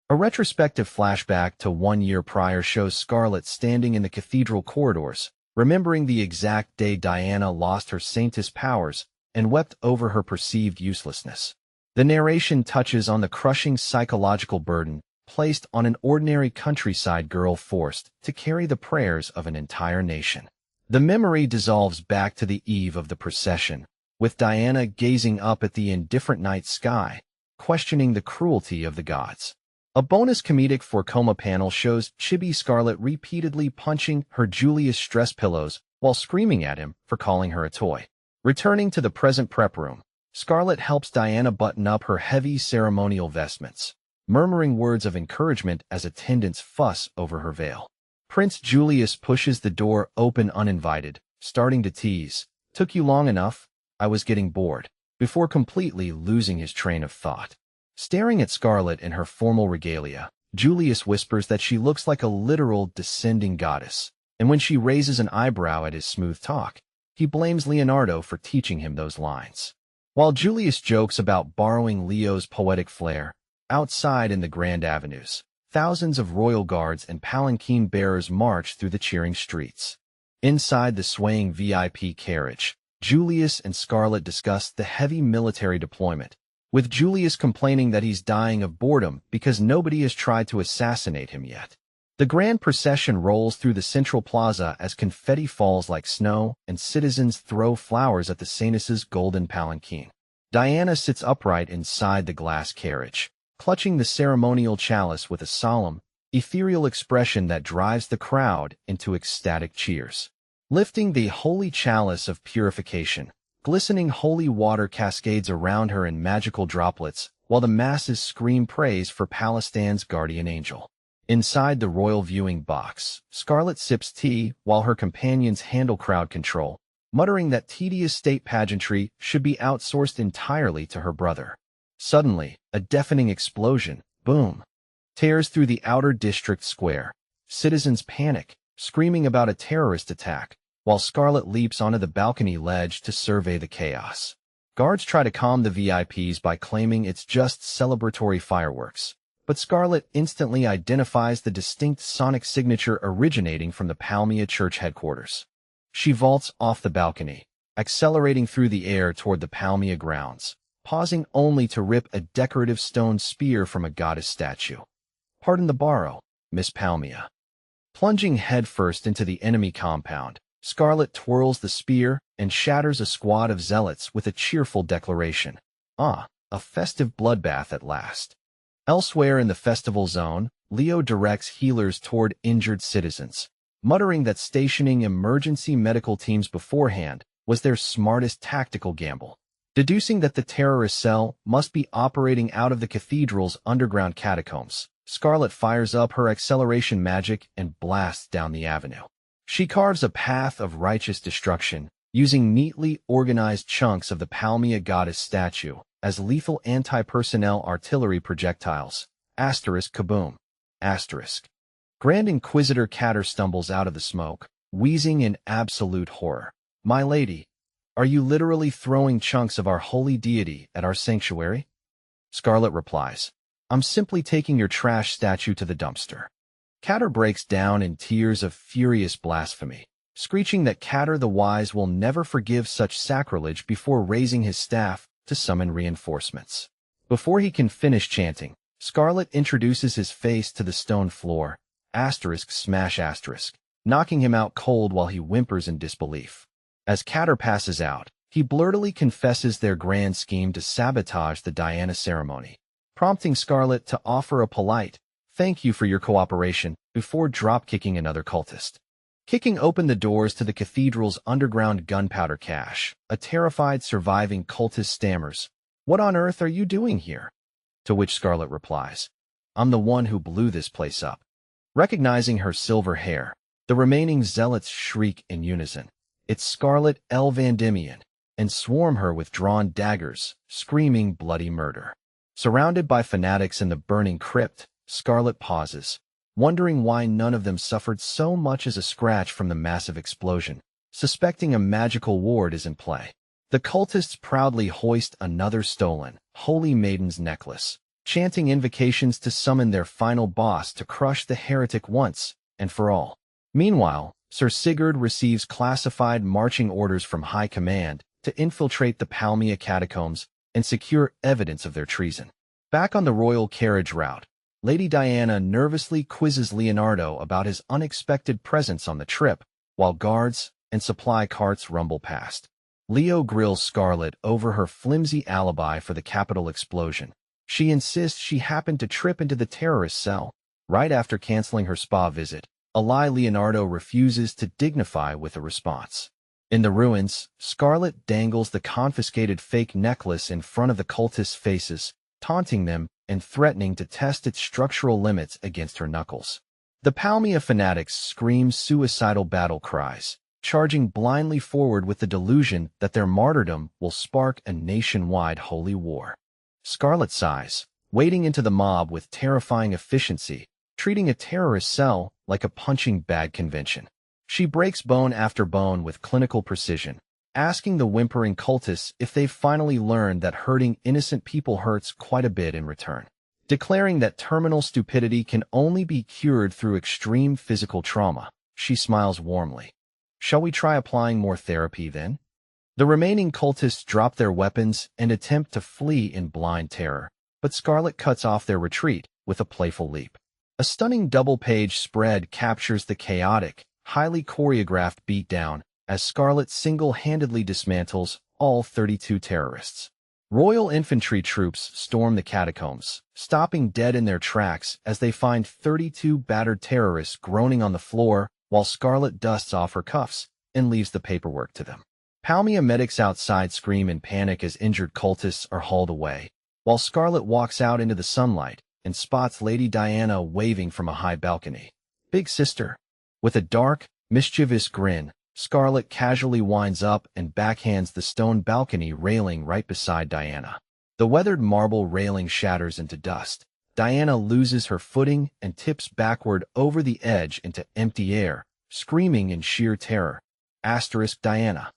A retrospective flashback to 1 year prior shows Scarlet standing in the cathedral corridors, remembering the exact day Diana lost her saintess powers and wept over her perceived uselessness. The narration touches on the crushing psychological burden placed on an ordinary countryside girl forced to carry the prayers of an entire nation. The memory dissolves back to the eve of the procession, with Diana gazing up at the indifferent night sky, questioning the cruelty of the gods. A bonus comedic for coma panel shows chibi Scarlet repeatedly punching her Julius stress pillows while screaming at him for calling her a toy. Returning to the present prep room, Scarlet helps Diana button up her heavy ceremonial vestments, murmuring words of encouragement as attendants fuss over her veil. Prince Julius pushes the door open uninvited, starting to tease, "Took you long enough? I was getting bored," before completely losing his train of thought. Staring at Scarlet in her formal regalia, Julius whispers that she looks like a literal descending goddess, and when she raises an eyebrow at his smooth talk, he blames Leonardo for teaching him those lines. While Julius jokes about borrowing Leo's poetic flair, outside in the grand avenues, thousands of royal guards and palanquin bearers march through the cheering streets. Inside the swaying VIP carriage, Julius and Scarlet discuss the heavy military deployment, with Julius complaining that he's dying of boredom because nobody has tried to assassinate him yet. The grand procession rolls through the central plaza as confetti falls like snow and citizens throw flowers at the Sainess's golden palanquin. Diana sits upright inside the glass carriage, clutching the ceremonial chalice with a solemn, ethereal expression that drives the crowd into ecstatic cheers. Lifting the holy chalice of purification, glistening holy water cascades around her in magical droplets, while the masses scream praise for Palestine's guardian angel. Inside the royal viewing box, Scarlet sips tea while her companions handle crowd control, muttering that tedious state pageantry should be outsourced entirely to her brother. Suddenly, a deafening explosion, boom, tears through the outer district square. Citizens panic, screaming about a terrorist attack, while Scarlet leaps onto the balcony ledge to survey the chaos. Guards try to calm the VIPs by claiming it's just celebratory fireworks, but Scarlet instantly identifies the distinct sonic signature originating from the Palmia Church headquarters. She vaults off the balcony, accelerating through the air toward the Palmia grounds, pausing only to rip a decorative stone spear from a goddess statue. "Pardon the borrow, Miss Palmia." Plunging headfirst into the enemy compound, Scarlet twirls the spear and shatters a squad of zealots with a cheerful declaration. Ah, a festive bloodbath at last. Elsewhere in the festival zone, Leo directs healers toward injured citizens, muttering that stationing emergency medical teams beforehand was their smartest tactical gamble. Deducing that the terrorist cell must be operating out of the cathedral's underground catacombs, Scarlet fires up her acceleration magic and blasts down the avenue. She carves a path of righteous destruction, using neatly organized chunks of the Palmia goddess statue as lethal anti-personnel artillery projectiles. Kaboom. Grand Inquisitor Catter stumbles out of the smoke, wheezing in absolute horror. "My lady, are you literally throwing chunks of our holy deity at our sanctuary?" Scarlet replies, "I'm simply taking your trash statue to the dumpster." Catter breaks down in tears of furious blasphemy, screeching that Catter the Wise will never forgive such sacrilege before raising his staff to summon reinforcements. Before he can finish chanting, Scarlet introduces his face to the stone floor, knocking him out cold while he whimpers in disbelief. As Catter passes out, he blurtily confesses their grand scheme to sabotage the Diana ceremony, prompting Scarlet to offer a polite, "Thank you for your cooperation," before drop-kicking another cultist. Kicking open the doors to the cathedral's underground gunpowder cache, a terrified surviving cultist stammers, "What on earth are you doing here?" To which Scarlet replies, "I'm the one who blew this place up." Recognizing her silver hair, the remaining zealots shriek in unison, "It's Scarlet El Vandimion," and swarm her with drawn daggers, screaming bloody murder. Surrounded by fanatics in the burning crypt, Scarlet pauses, wondering why none of them suffered so much as a scratch from the massive explosion, suspecting a magical ward is in play. The cultists proudly hoist another stolen, Holy Maiden's necklace, chanting invocations to summon their final boss to crush the heretic once and for all. Meanwhile, Sir Sigurd receives classified marching orders from High Command to infiltrate the Palmia catacombs and secure evidence of their treason. Back on the royal carriage route, Lady Diana nervously quizzes Leonardo about his unexpected presence on the trip, while guards and supply carts rumble past. Leo grills Scarlet over her flimsy alibi for the Capitol explosion. She insists she happened to trip into the terrorist cell right after canceling her spa visit, a lie Leonardo refuses to dignify with a response. In the ruins, Scarlet dangles the confiscated fake necklace in front of the cultists' faces, taunting them and threatening to test its structural limits against her knuckles. The Palmia fanatics scream suicidal battle cries, charging blindly forward with the delusion that their martyrdom will spark a nationwide holy war. Scarlet sighs, wading into the mob with terrifying efficiency, treating a terrorist cell like a punching bag convention. She breaks bone after bone with clinical precision, asking the whimpering cultists if they've finally learned that hurting innocent people hurts quite a bit in return. Declaring that terminal stupidity can only be cured through extreme physical trauma, she smiles warmly. Shall we try applying more therapy then? The remaining cultists drop their weapons and attempt to flee in blind terror, but Scarlet cuts off their retreat with a playful leap. A stunning double-page spread captures the chaotic, highly choreographed beatdown as Scarlet single-handedly dismantles all 32 terrorists. Royal infantry troops storm the catacombs, stopping dead in their tracks as they find 32 battered terrorists groaning on the floor while Scarlet dusts off her cuffs and leaves the paperwork to them. Palmia medics outside scream in panic as injured cultists are hauled away, while Scarlet walks out into the sunlight and spots Lady Diana waving from a high balcony. Big sister. With a dark, mischievous grin, Scarlet casually winds up and backhands the stone balcony railing right beside Diana. The weathered marble railing shatters into dust. Diana loses her footing and tips backward over the edge into empty air, screaming in sheer terror. Diana.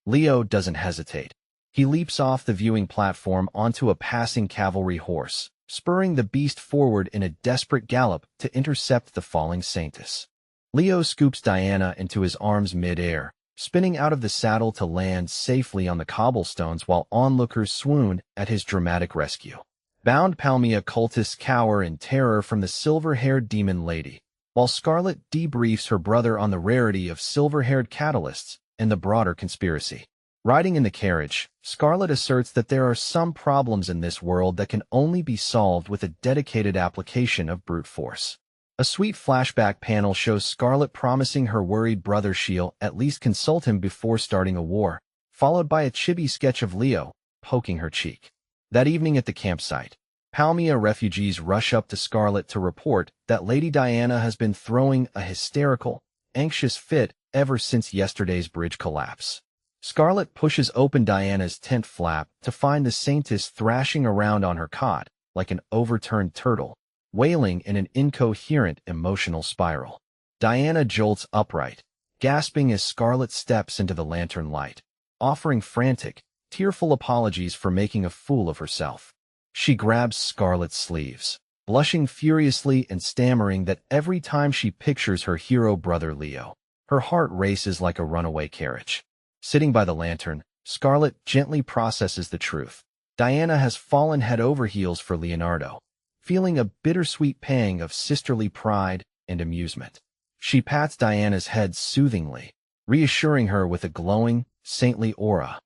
Leo doesn't hesitate. He leaps off the viewing platform onto a passing cavalry horse, spurring the beast forward in a desperate gallop to intercept the falling Saintess. Leo scoops Diana into his arms mid-air, spinning out of the saddle to land safely on the cobblestones while onlookers swoon at his dramatic rescue. Bound Palmia cultists cower in terror from the silver-haired demon lady, while Scarlet debriefs her brother on the rarity of silver-haired catalysts and the broader conspiracy. Riding in the carriage, Scarlet asserts that there are some problems in this world that can only be solved with a dedicated application of brute force. A sweet flashback panel shows Scarlet promising her worried brother she'll at least consult him before starting a war, followed by a chibi sketch of Leo poking her cheek. That evening at the campsite, Palmia refugees rush up to Scarlet to report that Lady Diana has been throwing a hysterical, anxious fit ever since yesterday's bridge collapse. Scarlet pushes open Diana's tent flap to find the Saintess thrashing around on her cot like an overturned turtle, wailing in an incoherent emotional spiral. Diana jolts upright, gasping as Scarlet steps into the lantern light, offering frantic, tearful apologies for making a fool of herself. She grabs Scarlet's sleeves, blushing furiously and stammering that every time she pictures her hero brother Leo, her heart races like a runaway carriage. Sitting by the lantern, Scarlet gently processes the truth. Diana has fallen head over heels for Leonardo, feeling a bittersweet pang of sisterly pride and amusement. She pats Diana's head soothingly, reassuring her with a glowing, saintly aura.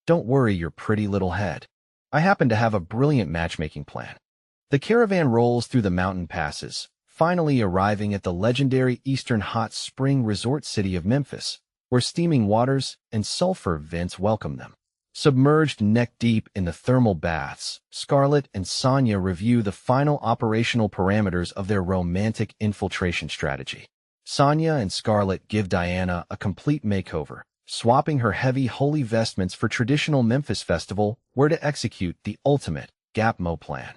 Don't worry your pretty little head. I happen to have a brilliant matchmaking plan. The caravan rolls through the mountain passes, finally arriving at the legendary Eastern Hot Spring resort city of Memphis, where steaming waters and sulfur vents welcome them. Submerged neck-deep in the thermal baths, Scarlet and Sonya review the final operational parameters of their romantic infiltration strategy. Sonya and Scarlet give Diana a complete makeover, swapping her heavy holy vestments for traditional Memphis festival where to execute the ultimate Gapmo plan.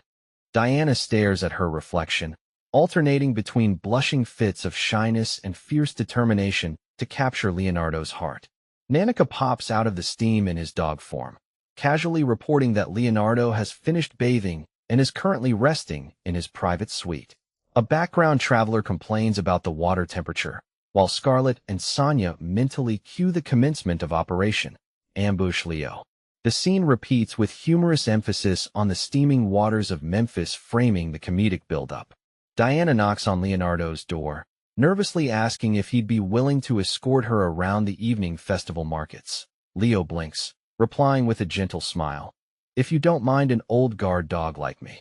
Diana stares at her reflection, alternating between blushing fits of shyness and fierce determination to capture Leonardo's heart. Nanika pops out of the steam in his dog form, casually reporting that Leonardo has finished bathing and is currently resting in his private suite. A background traveler complains about the water temperature, while Scarlet and Sonya mentally cue the commencement of Operation Ambush Leo. The scene repeats with humorous emphasis on the steaming waters of Memphis framing the comedic buildup. Diana knocks on Leonardo's door, nervously asking if he'd be willing to escort her around the evening festival markets. Leo blinks, replying with a gentle smile. If you don't mind an old guard dog like me.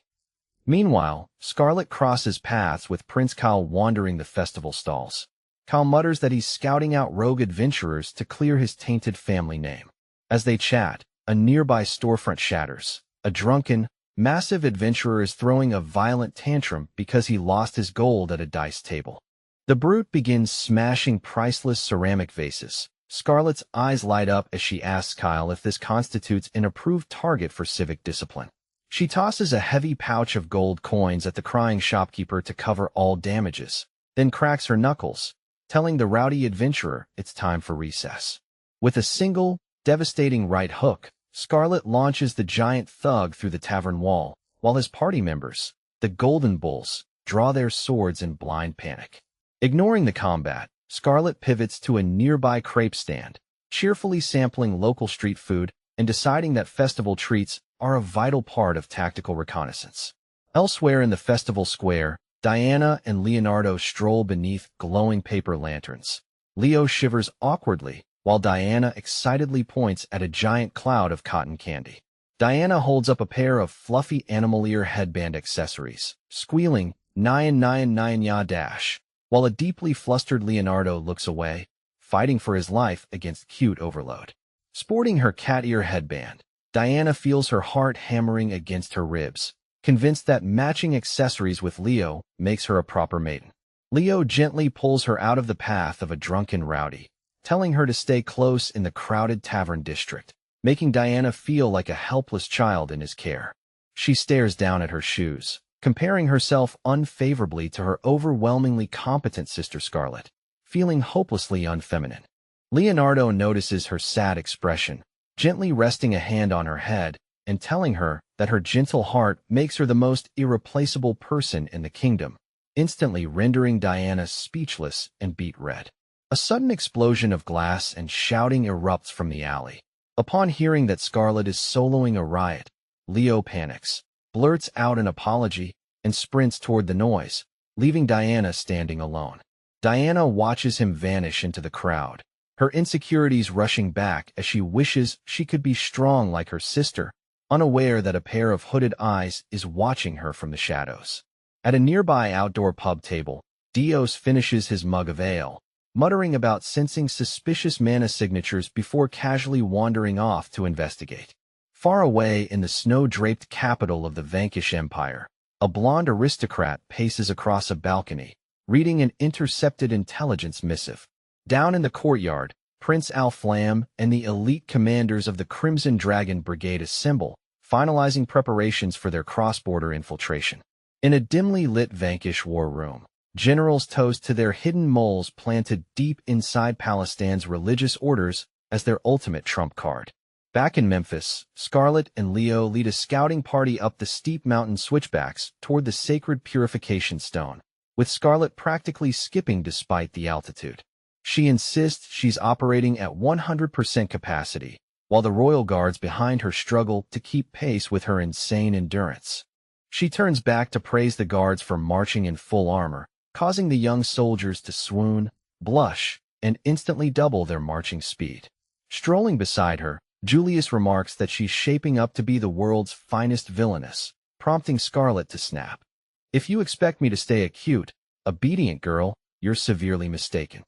Meanwhile, Scarlet crosses paths with Prince Kyle wandering the festival stalls. Kyle mutters that he's scouting out rogue adventurers to clear his tainted family name. As they chat, a nearby storefront shatters. A drunken, massive adventurer is throwing a violent tantrum because he lost his gold at a dice table. The brute begins smashing priceless ceramic vases. Scarlet's eyes light up as she asks Kyle if this constitutes an approved target for civic discipline. She tosses a heavy pouch of gold coins at the crying shopkeeper to cover all damages, then cracks her knuckles, telling the rowdy adventurer it's time for recess. With a single, devastating right hook, Scarlet launches the giant thug through the tavern wall, while his party members, the Golden Bulls, draw their swords in blind panic. Ignoring the combat, Scarlet pivots to a nearby crepe stand, cheerfully sampling local street food and deciding that festival treats are a vital part of tactical reconnaissance. Elsewhere in the festival square, Diana and Leonardo stroll beneath glowing paper lanterns. Leo shivers awkwardly, while Diana excitedly points at a giant cloud of cotton candy. Diana holds up a pair of fluffy animal ear headband accessories, squealing, "999 ya dash," while a deeply flustered Leonardo looks away, fighting for his life against cute overload. Sporting her cat ear headband, Diana feels her heart hammering against her ribs, convinced that matching accessories with Leo makes her a proper maiden. Leo gently pulls her out of the path of a drunken rowdy, telling her to stay close in the crowded tavern district, making Diana feel like a helpless child in his care. She stares down at her shoes, comparing herself unfavorably to her overwhelmingly competent sister Scarlet, feeling hopelessly unfeminine. Leonardo notices her sad expression, gently resting a hand on her head and telling her that her gentle heart makes her the most irreplaceable person in the kingdom, instantly rendering Diana speechless and beet red. A sudden explosion of glass and shouting erupts from the alley. Upon hearing that Scarlet is soloing a riot, Leo panics, blurts out an apology, and sprints toward the noise, leaving Diana standing alone. Diana watches him vanish into the crowd, her insecurities rushing back as she wishes she could be strong like her sister, unaware that a pair of hooded eyes is watching her from the shadows. At a nearby outdoor pub table, Dios finishes his mug of ale, muttering about sensing suspicious mana signatures before casually wandering off to investigate. Far away in the snow-draped capital of the Vanquish Empire, a blonde aristocrat paces across a balcony, reading an intercepted intelligence missive. Down in the courtyard, Prince Alflam and the elite commanders of the Crimson Dragon Brigade assemble, finalizing preparations for their cross-border infiltration. In a dimly lit Vanquish war room, generals toast to their hidden moles planted deep inside Palestine's religious orders as their ultimate trump card. Back in Memphis, Scarlet and Leo lead a scouting party up the steep mountain switchbacks toward the sacred purification stone, with Scarlet practically skipping despite the altitude. She insists she's operating at 100% capacity, while the royal guards behind her struggle to keep pace with her insane endurance. She turns back to praise the guards for marching in full armor, causing the young soldiers to swoon, blush, and instantly double their marching speed. Strolling beside her, Julius remarks that she's shaping up to be the world's finest villainess, prompting Scarlet to snap. "If you expect me to stay a cute, obedient girl, you're severely mistaken."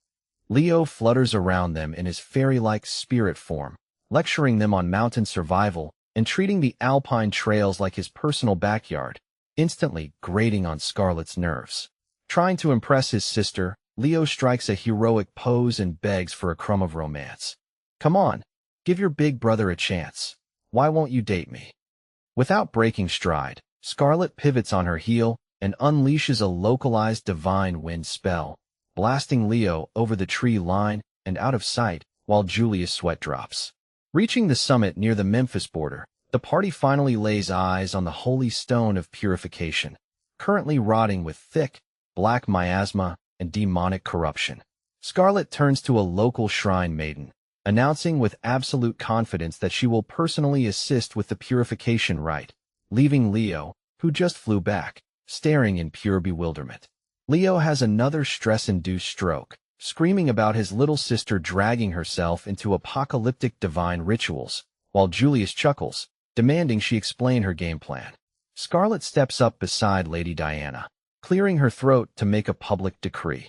Leo flutters around them in his fairy-like spirit form, lecturing them on mountain survival and treating the alpine trails like his personal backyard, instantly grating on Scarlet's nerves. Trying to impress his sister, Leo strikes a heroic pose and begs for a crumb of romance. "Come on, give your big brother a chance. Why won't you date me?" Without breaking stride, Scarlet pivots on her heel and unleashes a localized divine wind spell, blasting Leo over the tree line and out of sight while Julius sweat drops. Reaching the summit near the Memphis border, the party finally lays eyes on the holy stone of purification, currently rotting with thick, black miasma and demonic corruption. Scarlet turns to a local shrine maiden, announcing with absolute confidence that she will personally assist with the purification rite, leaving Leo, who just flew back, staring in pure bewilderment. Leo has another stress-induced stroke, screaming about his little sister dragging herself into apocalyptic divine rituals, while Julius chuckles, demanding she explain her game plan. Scarlet steps up beside Lady Diana, clearing her throat to make a public decree.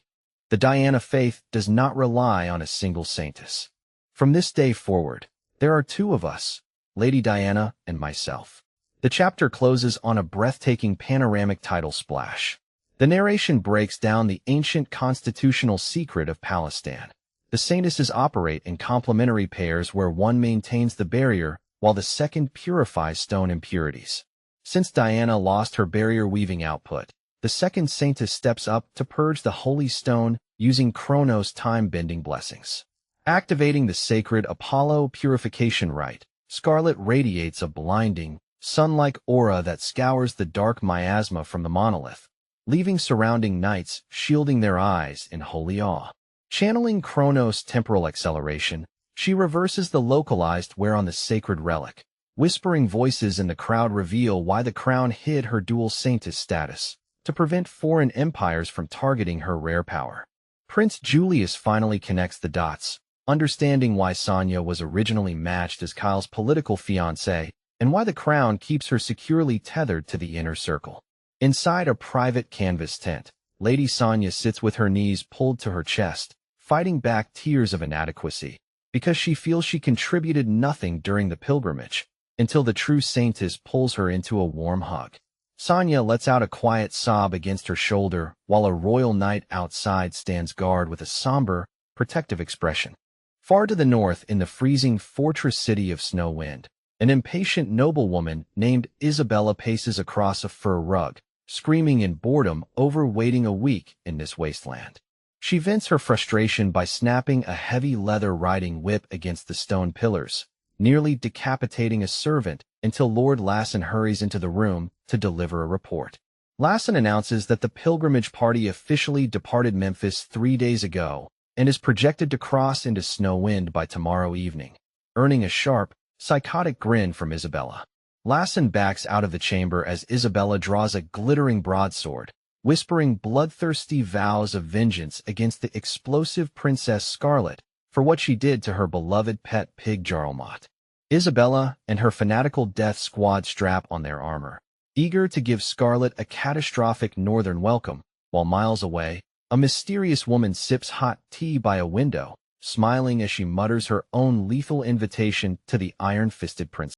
The Diana faith does not rely on a single saintess. From this day forward, there are two of us, Lady Diana and myself. The chapter closes on a breathtaking panoramic title splash. The narration breaks down the ancient constitutional secret of Palestine. The saintesses operate in complementary pairs where one maintains the barrier while the second purifies stone impurities. Since Diana lost her barrier-weaving output, the second Saintess steps up to purge the Holy Stone using Chronos' time-bending blessings. Activating the sacred Apollo purification rite, Scarlet radiates a blinding, sun-like aura that scours the dark miasma from the monolith, leaving surrounding knights shielding their eyes in holy awe. Channeling Chronos' temporal acceleration, she reverses the localized wear on the sacred relic. Whispering voices in the crowd reveal why the crown hid her dual Saintess status, to prevent foreign empires from targeting her rare power. Prince Julius finally connects the dots, understanding why Sonia was originally matched as Kyle's political fiancée, and why the crown keeps her securely tethered to the inner circle. Inside a private canvas tent, Lady Sonia sits with her knees pulled to her chest, fighting back tears of inadequacy, because she feels she contributed nothing during the pilgrimage, until the true Saintess pulls her into a warm hug. Sonia lets out a quiet sob against her shoulder, while a royal knight outside stands guard with a somber, protective expression. Far to the north in the freezing fortress city of Snowwind, an impatient noblewoman named Isabella paces across a fur rug, screaming in boredom over waiting a week in this wasteland. She vents her frustration by snapping a heavy leather riding whip against the stone pillars, nearly decapitating a servant until Lord Lassen hurries into the room to deliver a report. Lassen announces that the pilgrimage party officially departed Memphis 3 days ago and is projected to cross into Snowwind by tomorrow evening, earning a sharp, psychotic grin from Isabella. Lassen backs out of the chamber as Isabella draws a glittering broadsword, whispering bloodthirsty vows of vengeance against the explosive Princess Scarlet for what she did to her beloved pet pig Jarlmot. Isabella and her fanatical death squad strap on their armor, eager to give Scarlet a catastrophic northern welcome, while miles away, a mysterious woman sips hot tea by a window, smiling as she mutters her own lethal invitation to the iron-fisted princess.